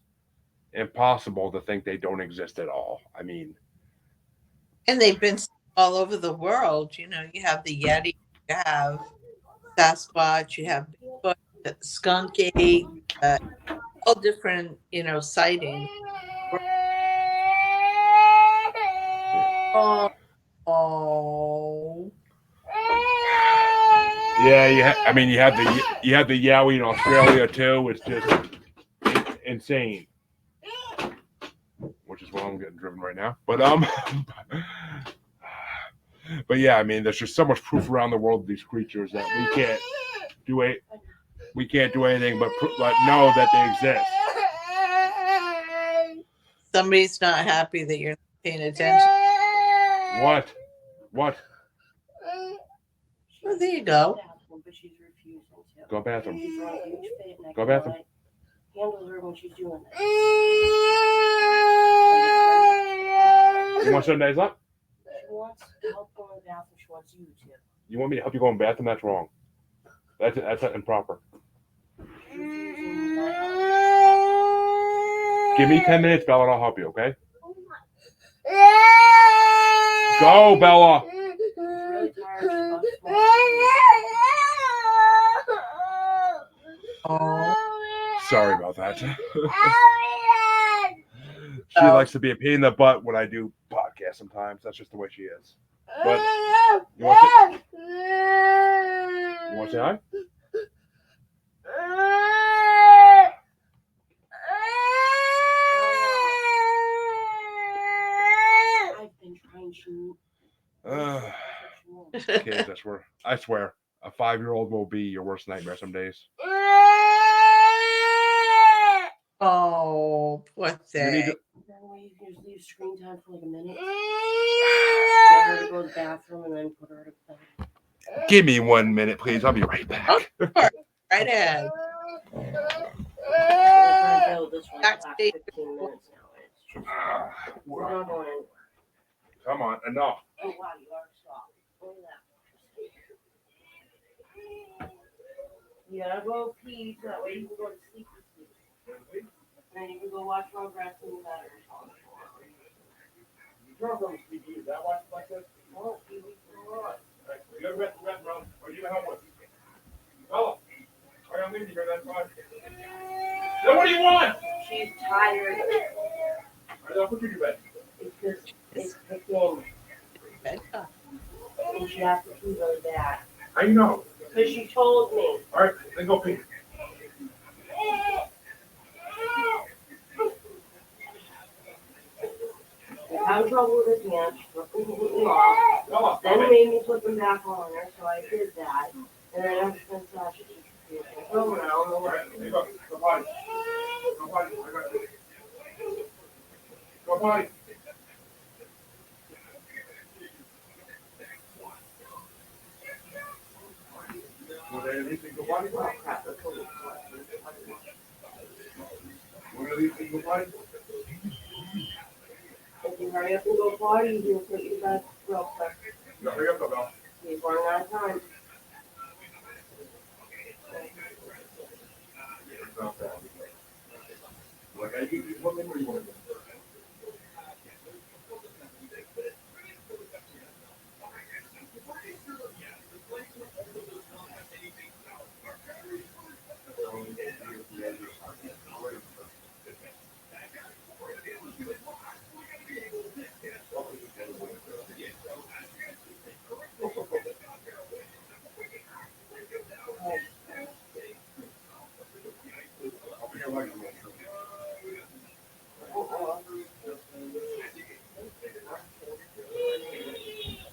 impossible to think they don't exist at all. I mean, And they've been all over the world. You know, you have the Yeti, you have Sasquatch, you have Bigfoot, the skunk ape, all different, sightings. Oh, oh. Yeah, I mean, you have the Yowie in Australia too. It's just insane, which is why I'm getting driven right now. But yeah, I mean, there's just so much proof around the world of these creatures that we can't do anything but know that they exist. Somebody's not happy that you're not paying attention. What? What? Well, there you go. Go bathroom. Go bathroom. Handle her when she's doing that. You want some days up? She wants help going to the bathroom. She wants you to. You want me to help you go in the bathroom? That's wrong. That's improper. Give me 10 minutes, Bella, and I'll help you, okay? Go, Bella! Oh. Sorry about that. She likes to be a pain in the butt when I do podcasts sometimes. That's just the way she is. But you want to say hi? I've been trying to. Kids, I swear, a 5-year-old will be your worst nightmare some days. Oh, poor thing. Then we just leave screen time for like a minute. Get her to go to the bathroom and then put her to bed. Give me 1 minute, please. I'll be right back. Oh, sure. Right ahead. This one last 15 minutes now. It's just, we're not going anywhere. Come on, enough. Oh, wow, you are soft. Look at that. You gotta go pee so that way you can go to sleep. And then you can go watch Margaret in the bed or something. You're going to sleep. That watch like this? No, pee weeks in a row. You got to rest, bro. Are you going to help us? Bella, I'm leaving you here. That's fine. Then what do you want? She's tired. I'll put you to bed. Because it's picking. Bedtime. And she has to pee really bad. How you know? Because she told me. All right, then go pee. Had trouble with her pants, took them off. Bella, Then made me put them back on her, so I did that. And then ever since that, she just refused. Oh, I don't know all what. right, here you go. Go potty. Go potty. I got you. Go potty. Want anything to go potty? Oh, crap, that's what it's Want anything to go potty? If you hurry up and go potty, he'll put you back real quick. No, hurry up, Bella. He's running out of time. It's not bad. Like, I give you one thing or you want to go?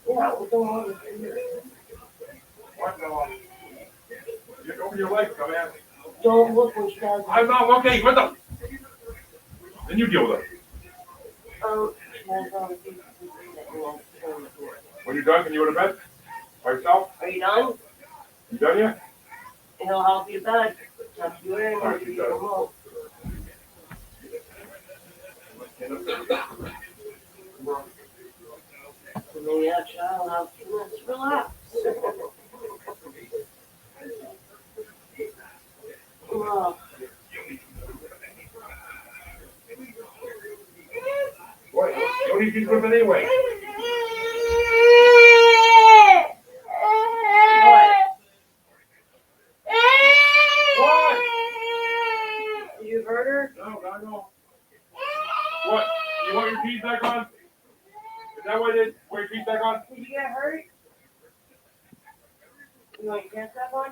Yeah, we're going on here. What, Bella? Get over your leg, come in. Don't look when she does it. I'm not okay. What the? Then you deal with it. She has on the When you're done, can you go to bed? By yourself? Are you done? You done yet? He'll help you bed. Not to do All anything. right, You you done. remote. And then yeah, child, have 2 minutes. Relax. Oh. What? You don't need to do it anyway. murder? No, not at all. What? You want your keys back on? Is that what it is? Want your keys back on? Did you get hurt? You want your pants back on?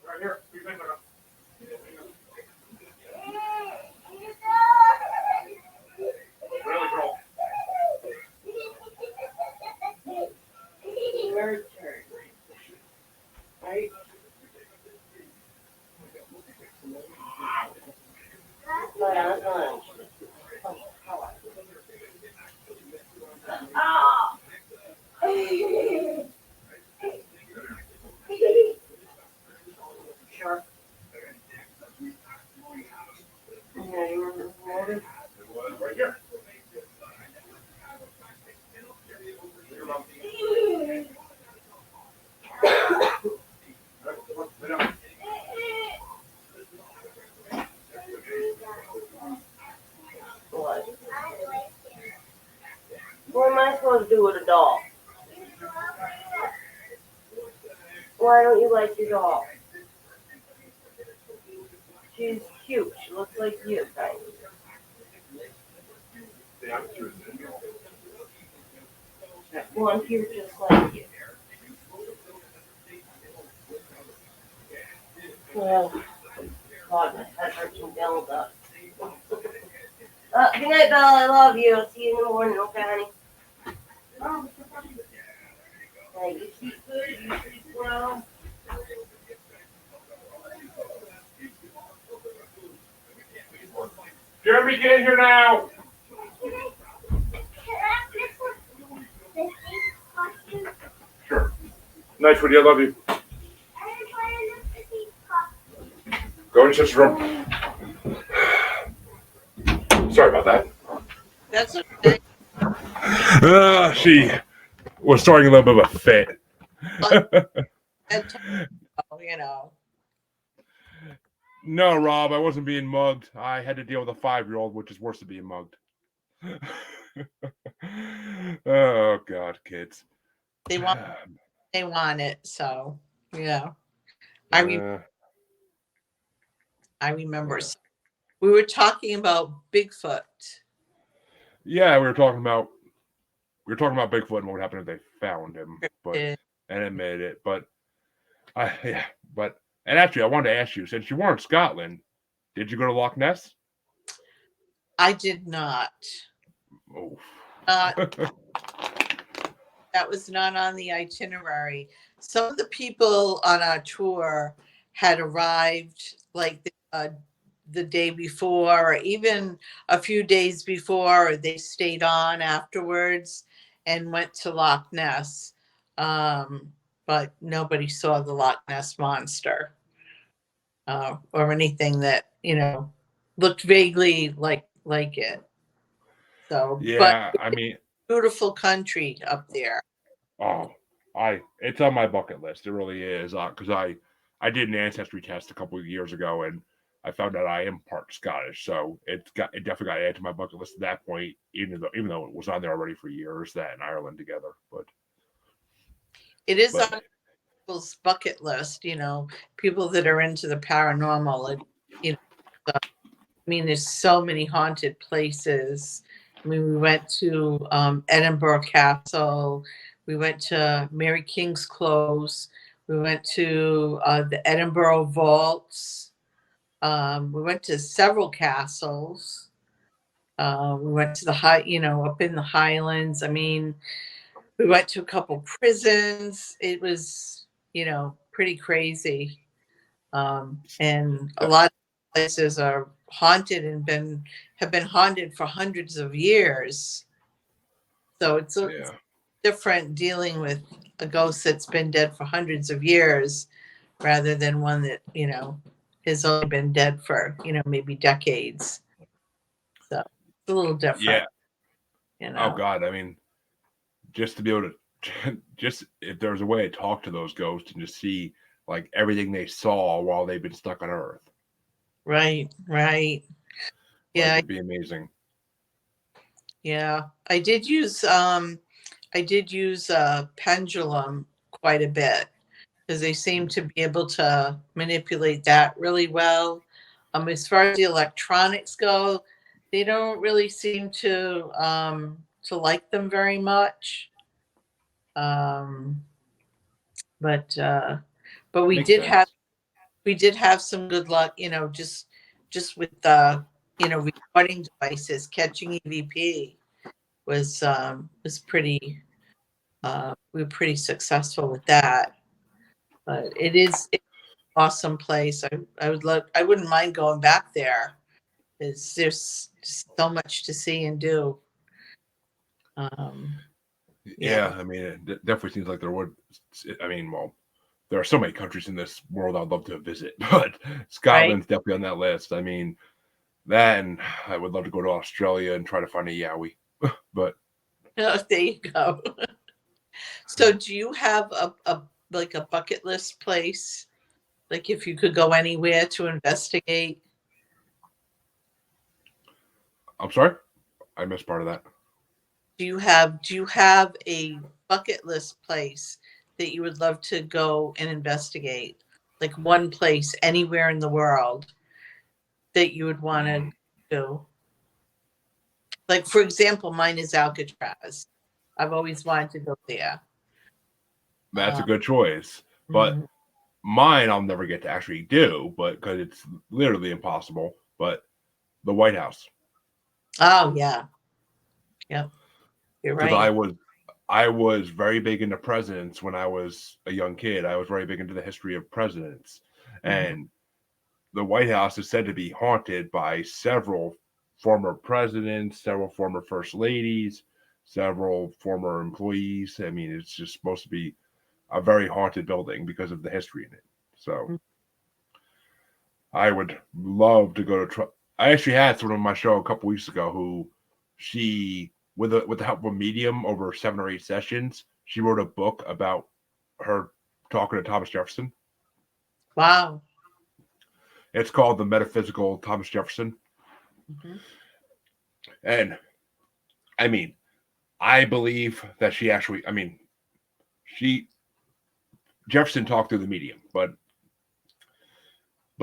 Right here. Keys back on. Really, girl? Your turn. Right? Oh, yeah, that's fine. Oh! Sure. Yeah, you remember the water? It was right here. Here, Mom. Sit down. What? What am I supposed to do with a doll? Why don't you like your doll? She's cute. She looks like you, kind of. Well, I'm cute just like you. Oh, God, my head hurts from build up. Good night, Bella. I love you. I'll see you in the morning, okay, honey? Hey, you sleep good? You sleep well? Jeremy, get in here now. Sure. Nice with you. I love you. Go in your sister's room. Sorry about that. That's okay. She was starting a little bit of a fit. You know. No, Rob, I wasn't being mugged. I had to deal with a 5-year-old, which is worse than being mugged. Oh God, kids. They want it, so yeah. I remember. We were talking about Bigfoot. Yeah, we were talking about Bigfoot and what would happen if they found him, and admitted it. But and actually, I wanted to ask you, since you were in Scotland, did you go to Loch Ness? I did not. Oh. That was not on the itinerary. Some of the people on our tour had arrived like the day before, or even a few days before, or they stayed on afterwards and went to Loch Ness. But nobody saw the Loch Ness monster or anything that, looked vaguely like it. So, Yeah, but I mean, beautiful country up there. oh, it's on my bucket list. It really is, because I did an ancestry test a couple of years ago, and I found out I am part Scottish, so it definitely got added to my bucket list at that point. Even though it was on there already for years, that and Ireland together, but it is on people's bucket list. People that are into the paranormal, and there's so many haunted places. We went to Edinburgh Castle. We went to Mary King's Close. We went to the Edinburgh Vaults. We went to several castles. We went to up in the Highlands. We went to a couple prisons. It was, pretty crazy. And a lot of places are haunted and have been haunted for hundreds of years. So it's different dealing with a ghost that's been dead for hundreds of years rather than one that, has only been dead for, maybe decades. So it's a little different. Yeah. Oh God, just to be able to, just if there was a way to talk to those ghosts and just see like everything they saw while they've been stuck on Earth. Right. Yeah, it'd be amazing. Yeah, I did use a pendulum quite a bit because they seem to be able to manipulate that really well. As far as the electronics go, they don't really seem to like them very much. But we Makes did sense. have some good luck, just with recording devices. Catching EVP was pretty. We were pretty successful with that. But it's an awesome place. I wouldn't mind going back there. There's just so much to see and do. Yeah, I mean, it definitely seems like there would. I mean, well, there are so many countries in this world I'd love to visit, but Scotland's definitely on that list. I mean, then I would love to go to Australia and try to find a Yowie. But Oh, there you go. So, do you have a bucket list place? Like, if you could go anywhere to investigate? I'm sorry, I missed part of that. Do you have a bucket list place that you would love to go and investigate? Like one place anywhere in the world that you would want to do? Like, for example, mine is Alcatraz. I've always wanted to go there. That's a good choice, but mine I'll never get to actually do, but because it's literally impossible. But the White House. Oh yeah, yep, you're Because right. I was very big into presidents when I was a young kid. I was very big into the history of presidents, and the White House is said to be haunted by several former presidents, several former first ladies, several former employees. I mean, it's just supposed to be a very haunted building because of the history in it. So I would love to go to. I actually had someone on my show a couple weeks ago who she, with the help of a medium over 7 or 8 sessions, she wrote a book about her talking to Thomas Jefferson. Wow. It's called The Metaphysical Thomas Jefferson. And I mean, I believe that Jefferson talked through the medium, but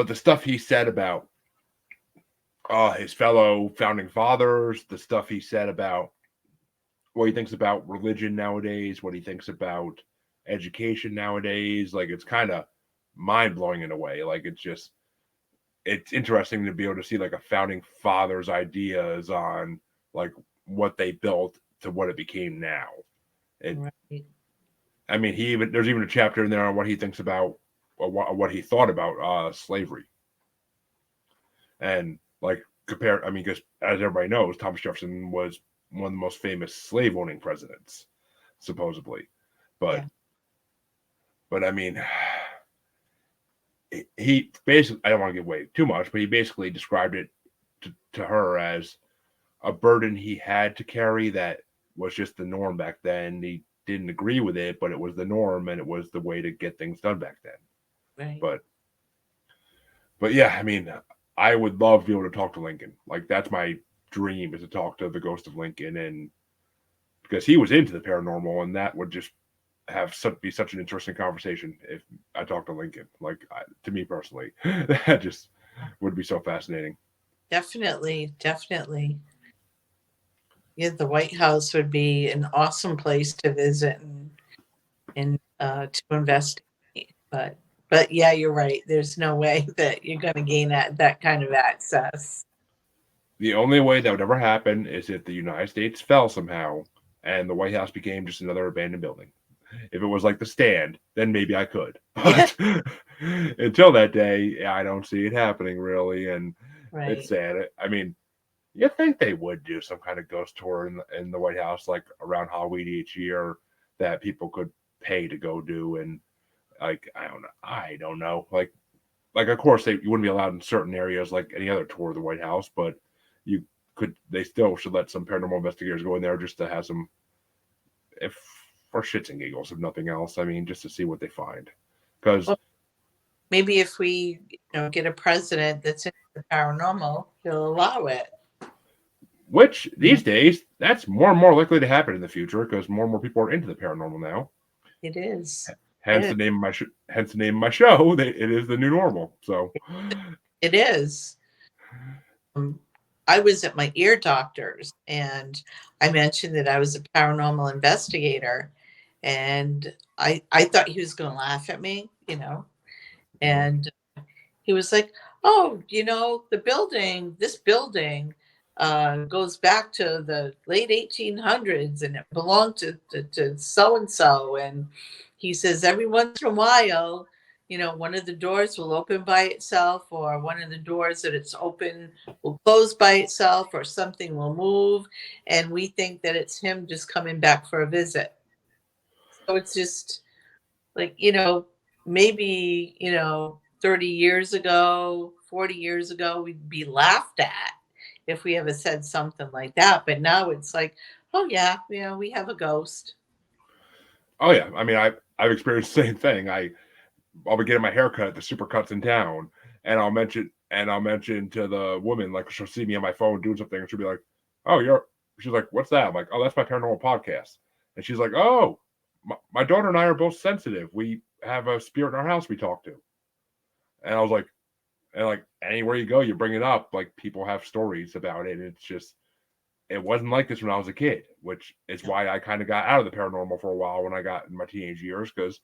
the stuff he said about his fellow founding fathers, the stuff he said about what he thinks about religion nowadays, what he thinks about education nowadays, like it's kind of mind blowing in a way. Like it's interesting to be able to see like a founding father's ideas on like what they built to what it became now. Right. I mean, there's even a chapter in there on what he thinks about or what he thought about slavery, and like compare. I mean, because as everybody knows, Thomas Jefferson was one of the most famous slave owning presidents, supposedly, but I mean, he basically, I don't want to give away too much, but he basically described it to her as a burden he had to carry that was just the norm back then. He didn't agree with it, but it was the norm and it was the way to get things done back then. Right. But yeah, I mean, I would love to be able to talk to Lincoln. Like that's my dream, is to talk to the ghost of Lincoln, and because he was into the paranormal, and that would just be such an interesting conversation if I talked to Lincoln. Like to me personally, that just would be so fascinating. Definitely. Yeah, the White House would be an awesome place to visit and to investigate. But yeah, you're right. There's no way that you're going to gain that kind of access. The only way that would ever happen is if the United States fell somehow and the White House became just another abandoned building. If it was like the Stand, then maybe I could. But until that day, I don't see it happening really, and it's sad. I mean, you think they would do some kind of ghost tour in the White House, like around Halloween each year, that people could pay to go do, and like I don't know, like of course you wouldn't be allowed in certain areas like any other tour of the White House, but they still should let some paranormal investigators go in there just to have some, if for shits and giggles, if nothing else. I mean, just to see what they find, because maybe if we get a president that's into the paranormal, he'll allow it. Which these days, that's more and more likely to happen in the future because more and more people are into the paranormal now. It is. Hence the name of my show. It is the new normal. So It is. I was at my ear doctor's and I mentioned that I was a paranormal investigator, and I thought he was going to laugh at me, and he was like, "Oh, this building goes back to the late 1800s, and it belonged to so and so." And he says, every once in a while, one of the doors will open by itself, or one of the doors that it's open will close by itself, or something will move, and we think that it's him just coming back for a visit. So it's just like, maybe, 30 years ago, 40 years ago, we'd be laughed at if we ever said something like that. But now it's like, oh yeah, we have a ghost. Oh yeah, I mean, I've experienced the same thing. I'll be getting my hair cut at the Supercuts in town, and I'll mention to the woman, like, she'll see me on my phone doing something, and she'll be like, "Oh, she's like, what's that?" I'm like, "Oh, that's my paranormal podcast." And she's like, "Oh, my daughter and I are both sensitive. We have a spirit in our house we talk to." And I was like, and like anywhere you go, you bring it up, like people have stories about it. It's just, it wasn't like this when I was a kid, which is why I kind of got out of the paranormal for a while when I got in my teenage years, because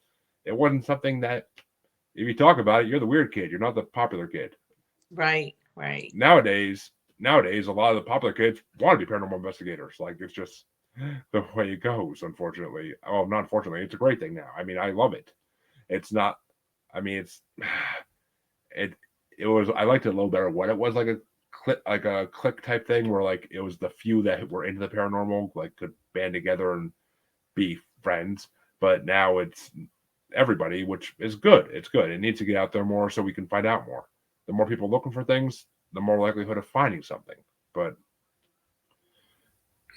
it wasn't something that, if you talk about it, you're the weird kid. You're not the popular kid. Right, right. Nowadays, a lot of the popular kids want to be paranormal investigators. Like, it's just the way it goes, unfortunately. Well, not unfortunately, it's a great thing now. I mean, I love it. It's not, I mean, it was, I liked it a little better when it was like a click type thing, where like it was the few that were into the paranormal, like, could band together and be friends. But now it's everybody, which is good. It's good. It needs to get out there more so we can find out more. The more people looking for things, the more likelihood of finding something. But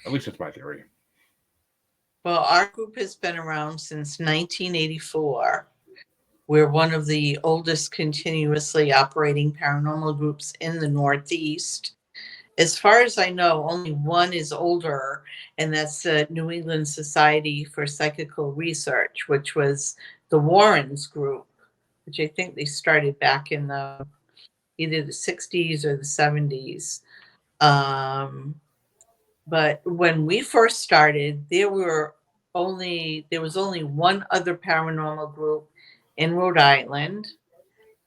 at least it's my theory. Well, our group has been around since 1984. We're one of the oldest continuously operating paranormal groups in the Northeast. As far as I know, only one is older, and that's the New England Society for Psychical Research, which was the Warrens group, which I think they started back in either the 60s or the 70s. But when we first started, there was only one other paranormal group in Rhode Island.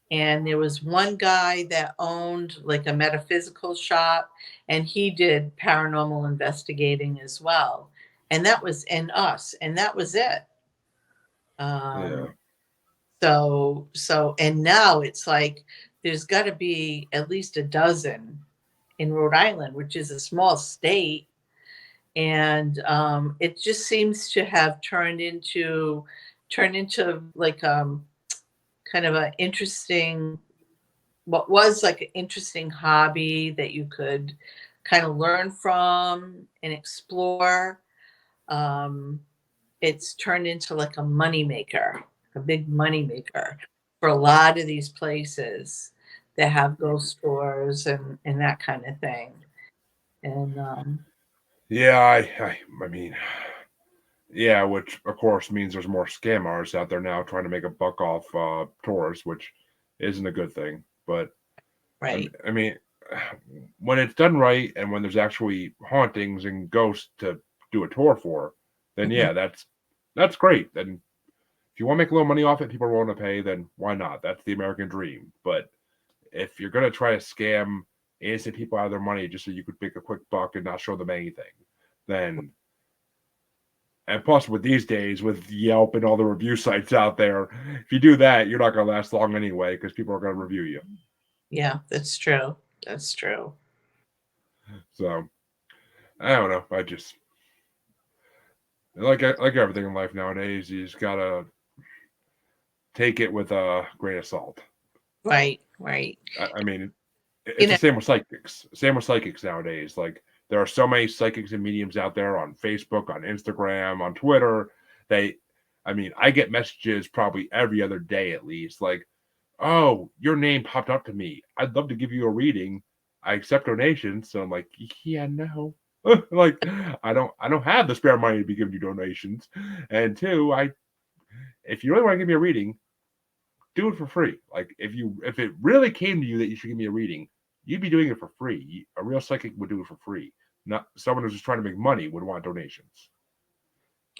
And there was one guy that owned like a metaphysical shop, and he did paranormal investigating as well. And that was in us, and that was it. Yeah. And now it's like there's got to be at least a dozen in Rhode Island, which is a small state. And it just seems to have turned into like kind of an interesting, what was like an interesting hobby that you could kind of learn from and explore. It's turned into like a moneymaker, a big moneymaker for a lot of these places that have ghost stores and that kind of thing. And Yeah, I mean, yeah, which of course means there's more scam artists out there now trying to make a buck off tourists, which isn't a good thing. But right. I mean, when it's done right and when there's actually hauntings and ghosts to do a tour for, then yeah, that's great. Then if you want to make a little money off it, people are willing to pay, then why not? That's the American dream. But if you're gonna try to scam innocent people out of their money just so you could make a quick buck and not show them anything, then, and plus with these days with Yelp and all the review sites out there, if you do that, you're not gonna last long anyway because people are gonna review you. Yeah, that's true. That's true. So I don't know. I just like everything in life nowadays, you just gotta take it with a grain of salt. Right, right. I mean, You it's know, the same with psychics. Same with psychics nowadays. Like, there are so many psychics and mediums out there on Facebook, on Instagram, on Twitter. I mean, I get messages probably every other day at least, like, "Oh, your name popped up to me. I'd love to give you a reading. I accept donations." So I'm like, "Yeah, no." Like, I don't have the spare money to be giving you donations. And two, if you really want to give me a reading, do it for free. Like if it really came to you that you should give me a reading, you'd be doing it for free. A real psychic would do it for free. Not someone who's just trying to make money would want donations.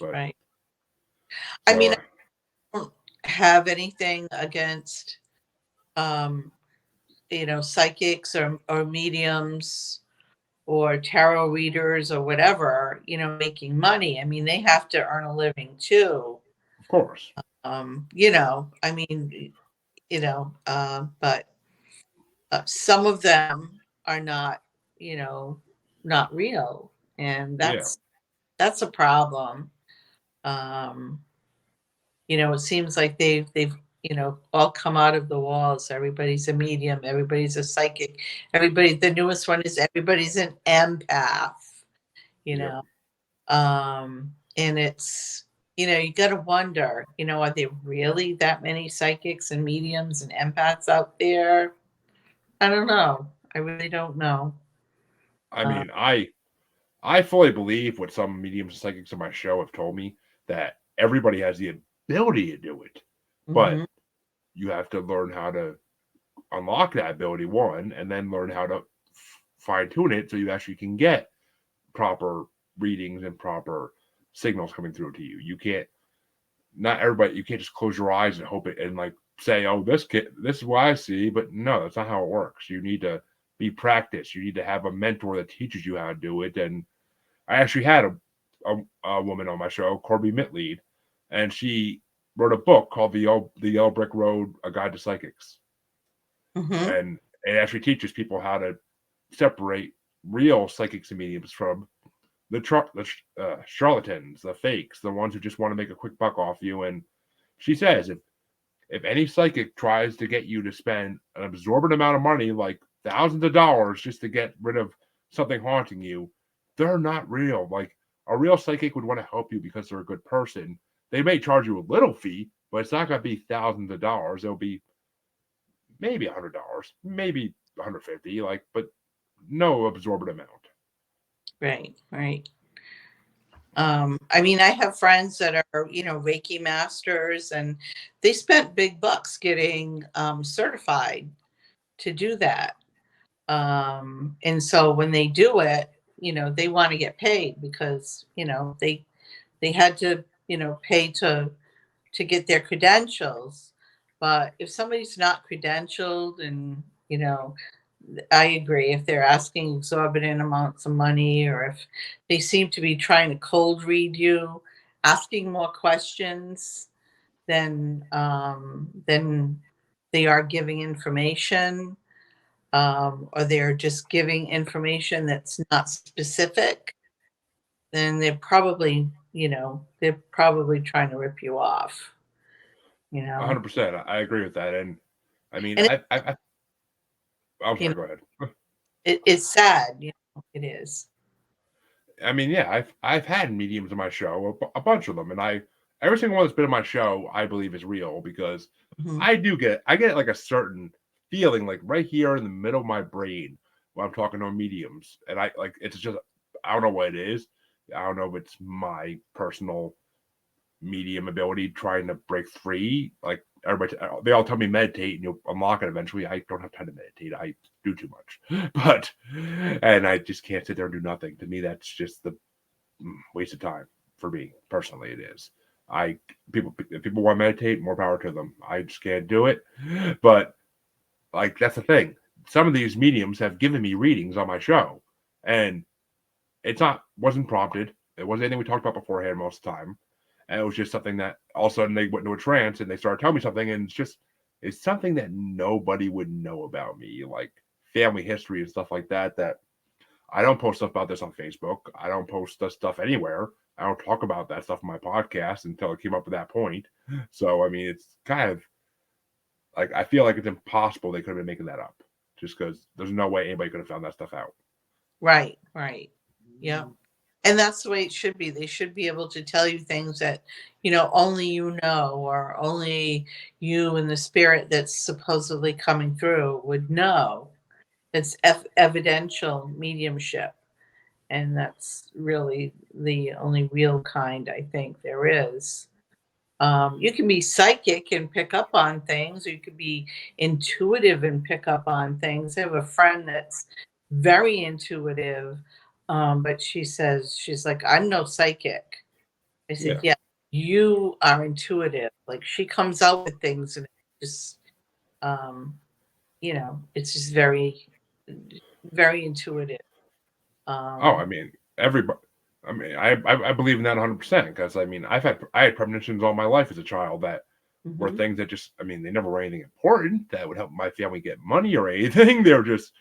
But Right. so I mean, I don't have anything against, psychics or mediums or tarot readers or whatever, making money. I mean, they have to earn a living too. of course. I mean, but some of them are not, not real. And Yeah. that's a problem. Um, it seems like they've all come out of the walls. Everybody's a medium, everybody's a psychic, the newest one is everybody's an empath, you Yep. know. And it's, you got to wonder, are there really that many psychics and mediums and empaths out there? I don't know. I really don't know. I mean, I fully believe what some mediums and psychics on my show have told me, that everybody has the ability to do it, but Mhm. you have to learn how to unlock that ability, one, and then learn how to fine tune it so you actually can get proper readings and proper signals coming through to you. You can't, not everybody, you can't just close your eyes and hope it and like say, oh, this is what I see. But no, that's not how it works. You need to be practiced. You need to have a mentor that teaches you how to do it. And I actually had a woman on my show, Corby Mitlead, and she wrote a book called The Yellow Brick Road: A Guide to Psychics. Mhm. And it actually teaches people how to separate real psychics and mediums from the charlatans, the fakes, the ones who just want to make a quick buck off you. And she says if any psychic tries to get you to spend an absorbent amount of money, like thousands of dollars, just to get rid of something haunting you, they're not real. Like a real psychic would want to help you because they're a good person. They may charge you a little fee, but it's not going to be thousands of dollars. It'll be maybe $100, maybe 150, like, but no absorbent amount. Right. I mean, I have friends that are, Reiki masters, and they spent big bucks getting certified to do that. And so when they do it, they want to get paid because, they had to, pay to get their credentials. But if somebody's not credentialed and, I agree. If they're asking exorbitant amounts of money, or if they seem to be trying to cold read you, asking more questions than they are giving information, or they're just giving information that's not specific, then they're probably trying to rip you off. 100%. I agree with that. And I mean, And I'm you sorry, know, go ahead. it's sad. It is. I mean, yeah, I've had mediums on my show, a bunch of them, and every single one that's been on my show, I believe is real because Mhm. I get like a certain feeling like right here in the middle of my brain when I'm talking to mediums, and it's just I don't know what it is. I don't know if it's my personal medium ability trying to break free. Like everybody, they all tell me meditate and you'll unlock it eventually. I don't have time to meditate. I do too much, and I just can't sit there and do nothing. To me, that's just the waste of time for me personally. It is. If people want to meditate, more power to them. I just can't do it. But like that's the thing. Some of these mediums have given me readings on my show, and wasn't prompted. It wasn't anything we talked about beforehand most of the time. And it was just something that all of a sudden they went into a trance and they started telling me something, and it's something that nobody would know about me, like family history and stuff like that. That I don't post stuff about this on Facebook. I don't post this stuff anywhere. I don't talk about that stuff on my podcast until it came up to that point. So I mean, it's kind of like I feel like it's impossible they could have been making that up, just because there's no way anybody could have found that stuff out. Right. Yeah. And that's the way it should be. They should be able to tell you things that, only or only you and the spirit that's supposedly coming through would know. It's evidential mediumship. And that's really the only real kind I think there is. You can be psychic and pick up on things, or you could be intuitive and pick up on things. I have a friend that's very intuitive, but she says, she's like, I'm no psychic. I said, Yeah. yeah, you are intuitive. Like, she comes out with things and it just, it's just very, very intuitive. Oh, I mean, everybody. I mean, I believe in that 100% because I mean, I had premonitions all my life as a child that were Mhm. things that just, I mean, they never were anything important that would help my family get money or anything. They were just,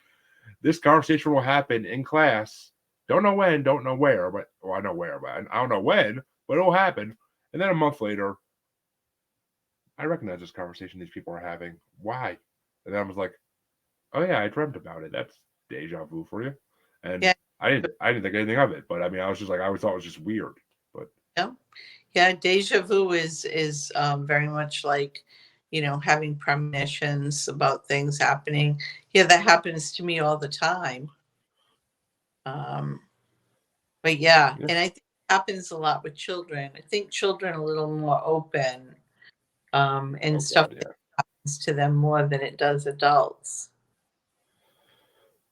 this conversation will happen in class. Don't know when, don't know where, but well, I know where, but I don't know when, but it'll happen. And then a month later, I recognize this conversation these people are having. Why? And then I was like, oh yeah, I dreamt about it. That's deja vu for you. And Yeah, I didn't think anything of it, but I mean, I was just like, I always thought it was just weird. But yeah, yeah. Deja vu is very much like, having premonitions about things happening. Yeah, that happens to me all the time. Um, but yeah, yeah, and I think it happens a lot with children. I think children are a little more open, and oh stuff god, that yeah, happens to them more than it does adults.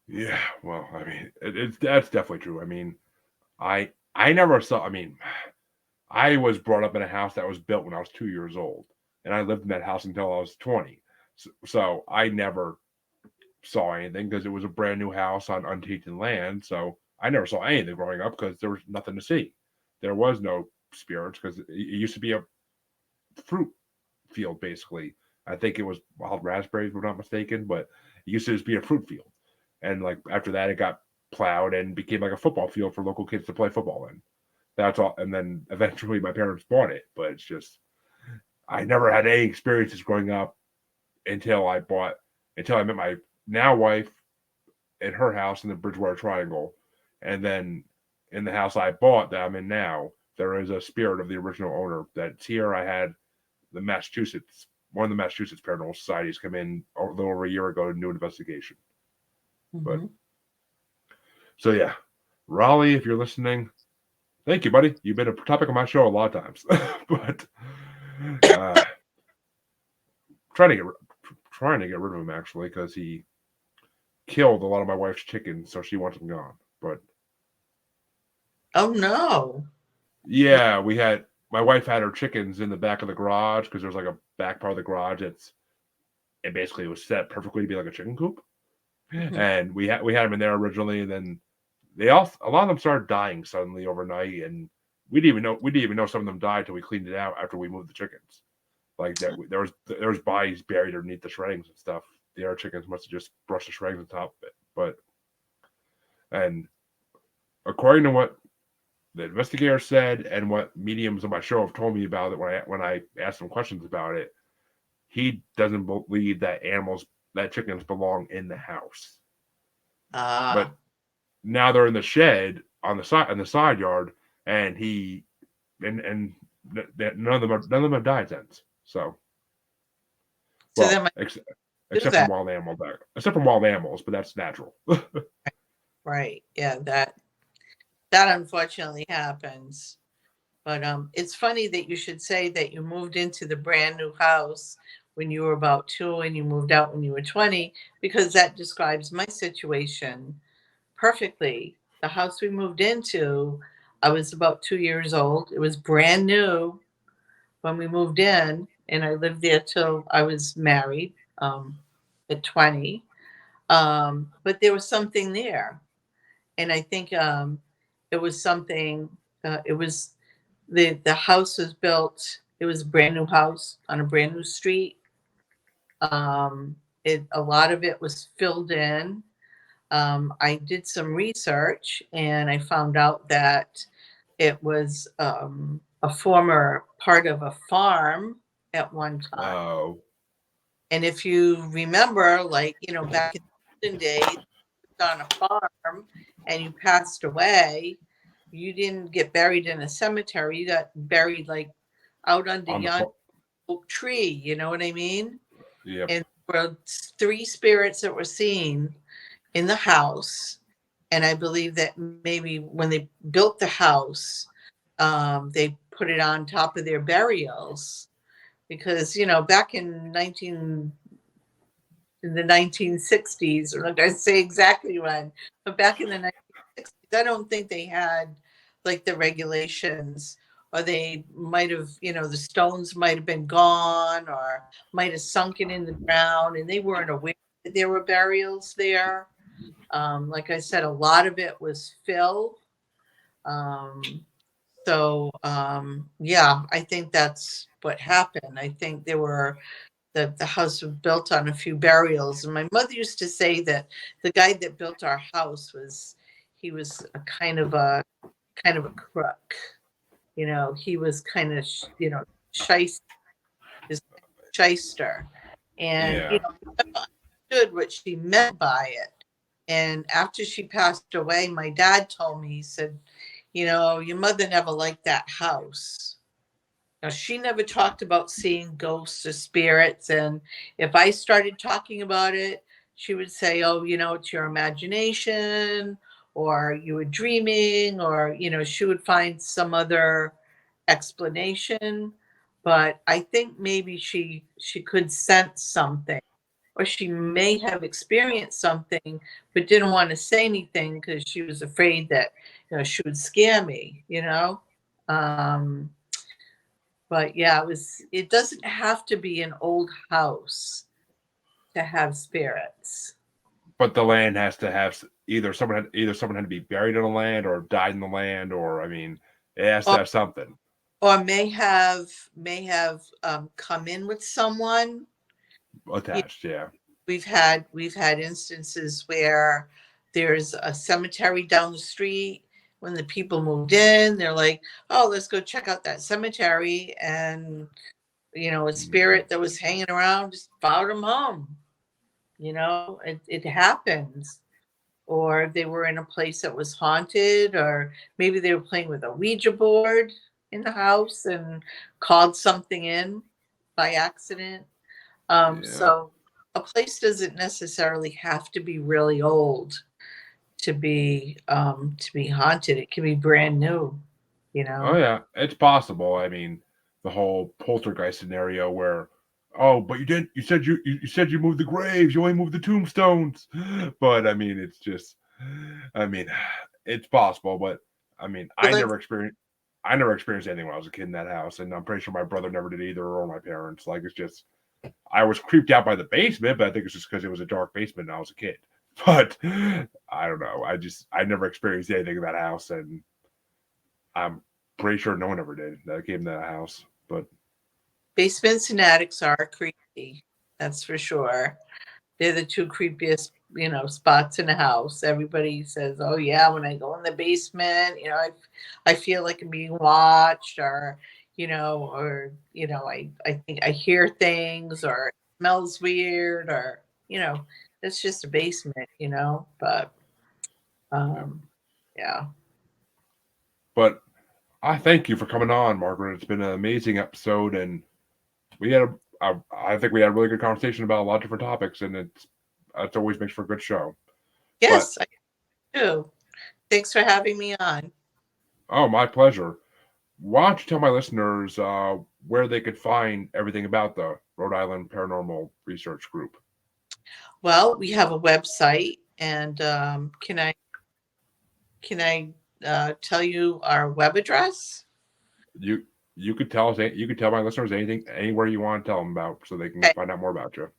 yeah. Well, I mean, it's that's definitely true. I mean, I never saw. I mean, I was brought up in a house that was built when I was 2 years old, and I lived in that house until I was 20. So I never saw anything because it was a brand new house on untainted land. So I never saw anything growing up because there was nothing to see. There was no spirits because it used to be a fruit field basically. I think it was wild raspberries, if I'm not mistaken, but it used to just be a fruit field. And like after that, it got plowed and became like a football field for local kids to play football in. That's all. And then eventually my parents bought it, but it's just I never had any experiences growing up until I met my now wife in her house in the Bridgewater Triangle, and then in the house I bought that I'm in now, there is a spirit of the original owner that's here. I had one of the Massachusetts Paranormal Societies come in a little over a year ago to do an investigation. But Mhm. so yeah, Raleigh, if you're listening, thank you, buddy. You've been a topic of my show a lot of times, but uh, trying to get trying to get rid of him actually because he killed a lot of my wife's chickens, so she wants them gone. But Oh no. yeah, my wife had her chickens in the back of the garage because there's like a back part of the garage it basically was set perfectly to be like a chicken coop, Mhm. and we had them in there originally, and then a lot of them started dying suddenly overnight, and we didn't even know some of them died till we cleaned it out after we moved the chickens. Like that, there was bodies buried underneath the shreddings and stuff. The other chickens must have just brushed the shreddings on top of it, and according to what the investigator said and what mediums on my show have told me about it when I asked them questions about it, he doesn't believe that chickens belong in the house. But Ah. now they're in the shed on the side yard, and and none of them have died since. So, So well, then I do except from that. wild animals, but that's natural. Right. Yeah, that unfortunately happens. But it's funny that you should say that you moved into the brand new house when you were about 2 and you moved out when you were 20, because that describes my situation perfectly. The house we moved into, I was about 2 years old. It was brand new when we moved in, and I lived there till I was married, at 20. But there was something there. And I think it was something, it was the house was built, it was a brand new house on a brand new street. A lot of it was filled in. I did some research and I found out that it was a former part of a farm at one time. Oh, And if you remember, like, back in the olden days, on a farm and you passed away, you didn't get buried in a cemetery. You got buried like out under on the yon phone. oak tree. You know what I mean? Yep. And there were 3 spirits that were seen in the house. And I believe that maybe when they built the house, they put it on top of their burials because, back in the 1960s, or like I say exactly when, but back in the 1960s, I don't think they had like the regulations, or they might have, the stones might have been gone or might have sunken in the ground, and they weren't aware that there were burials there. Like I said, a lot of it was fill. Yeah, I think that's what happened. I think there were the house was built on a few burials. And my mother used to say that the guy that built our house he was a kind of a crook. He was kind of, shyster. And, Yeah. I understood what she meant by it. And after she passed away, my dad told me, he said, your mother never liked that house. Now, she never talked about seeing ghosts or spirits. And if I started talking about it, she would say, oh, it's your imagination, or you were dreaming, or, she would find some other explanation. But I think maybe she could sense something, or she may have experienced something, but didn't want to say anything because she was afraid that, she would scare me. Um, but yeah, it doesn't have to be an old house to have spirits. But the land has to have either someone had to be buried in the land or died in the land, or I mean, it has to have something. Or may have come in with someone Attached. Yeah. We've had instances where there's a cemetery down the street. When the people moved in, they're like, oh, let's go check out that cemetery. And, a spirit that was hanging around just followed them home. It happens. Or they were in a place that was haunted, or maybe they were playing with a Ouija board in the house and called something in by accident. So a place doesn't necessarily have to be really old to be haunted. It can be brand new, Oh yeah, it's possible. I mean, the whole poltergeist scenario where, oh, but you didn't. You said you said you moved the graves. You only moved the tombstones. But I mean, it's just, I mean, it's possible. But I mean, I never experienced anything when I was a kid in that house, and I'm pretty sure my brother never did either, or my parents. Like, it's just, I was creeped out by the basement, but I think it's just because it was a dark basement and I was a kid. But I don't know. I never experienced anything in that house, and I'm pretty sure no one ever did that came to that house. But basements and attics are creepy. That's for sure. They're the two creepiest, spots in a house. Everybody says, "Oh yeah, when I go in the basement, I feel like I'm being watched," or I think I hear things, or it smells weird, or it's just a basement, But yeah. But I thank you for coming on, Margaret. It's been an amazing episode, and I think we had a really good conversation about a lot of different topics, and it always makes for a good show. Yes, I do. Thanks for having me on. Oh, my pleasure. Why don't you tell my listeners where they could find everything about the Rhode Island Paranormal Research Group? Well, we have a website, and can I tell you our web address? You could tell my listeners anything, anywhere you want to tell them about, so they can find out more about you.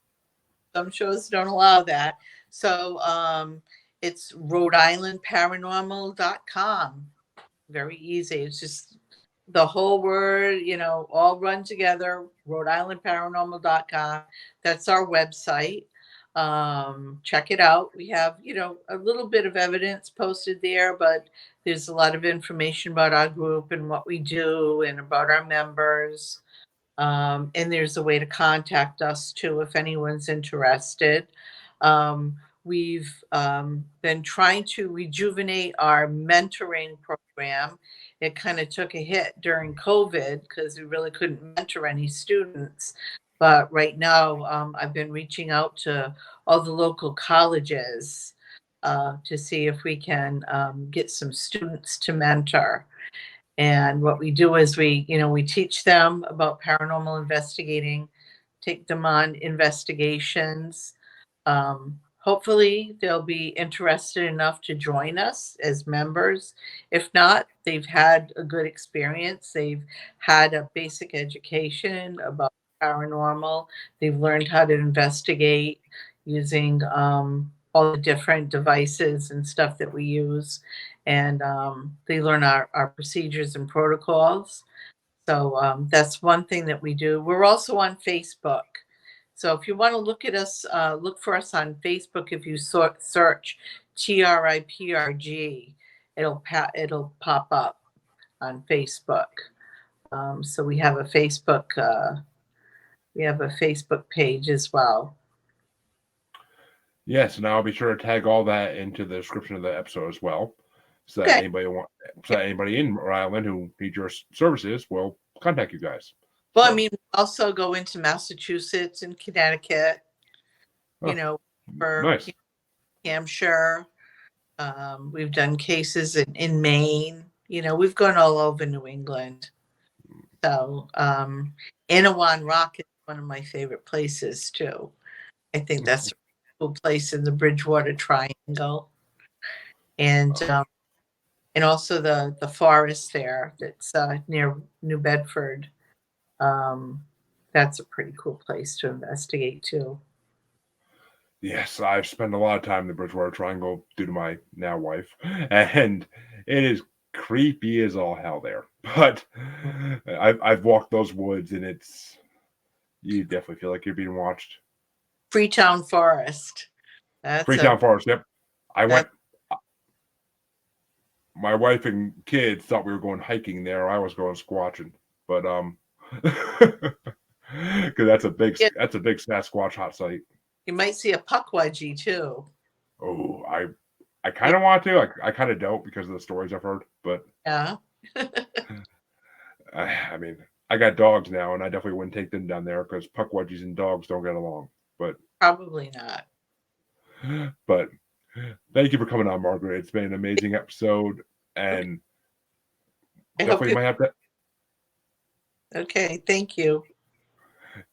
Some shows don't allow that. So it's rhodeislandparanormal.com. Very easy. It's just the whole word, all run together, rhodeislandparanormal.com. That's our website. Check it out. We have, a little bit of evidence posted there, but there's a lot of information about our group and what we do and about our members. And there's a way to contact us too if anyone's interested. We've been trying to rejuvenate our mentoring program. It kind of took a hit during COVID because we really couldn't mentor any students. But right now, I've been reaching out to all the local colleges to see if we can get some students to mentor. And what we do is we teach them about paranormal investigating, take them on investigations. Hopefully they'll be interested enough to join us as members. If not, they've had a good experience. They've had a basic education about paranormal. They've learned how to investigate using all the different devices and stuff that we use. And they learn our procedures and protocols. So that's one thing that we do. We're also on Facebook. So if you want to look at us, look for us on Facebook. If you search TRIPRG, it'll pop up on Facebook. So we have a Facebook page as well. Yes, and I'll be sure to tag all that into the description of the episode as well, so that anybody in Rhode Island who needs your services will contact you guys. Well, So, I mean, we also go into Massachusetts and Connecticut, for nice. Hampshire. We've done cases in Maine. We've gone all over New England. So Anawan Rock is one of my favorite places too. I think that's a cool place in the Bridgewater Triangle. And also the forest there that's near New Bedford. That's a pretty cool place to investigate too. Yes, I've spent a lot of time in the Bridgewater Triangle due to my now wife, and it is creepy as all hell there. But I've walked those woods, and you definitely feel like you're being watched. Freetown Forest. Freetown Forest. Yep, I went. My wife and kids thought we were going hiking there. I was going squatching, but because that's a big Sasquatch hot site. You might see a puckwudgie too. Oh, I kind of want to. I kind of don't because of the stories I've heard. But yeah, I mean, I got dogs now, and I definitely wouldn't take them down there because puckwudgies and dogs don't get along. But probably not. But thank you for coming on, Margaret. It's been an amazing episode, and definitely might have to. Okay, thank you.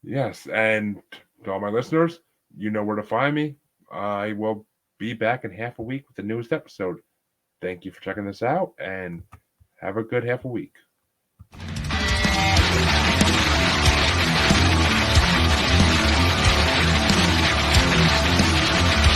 Yes, and to all my listeners, you know where to find me. I will be back in half a week with the newest episode. Thank you for checking this out, and have a good half a week.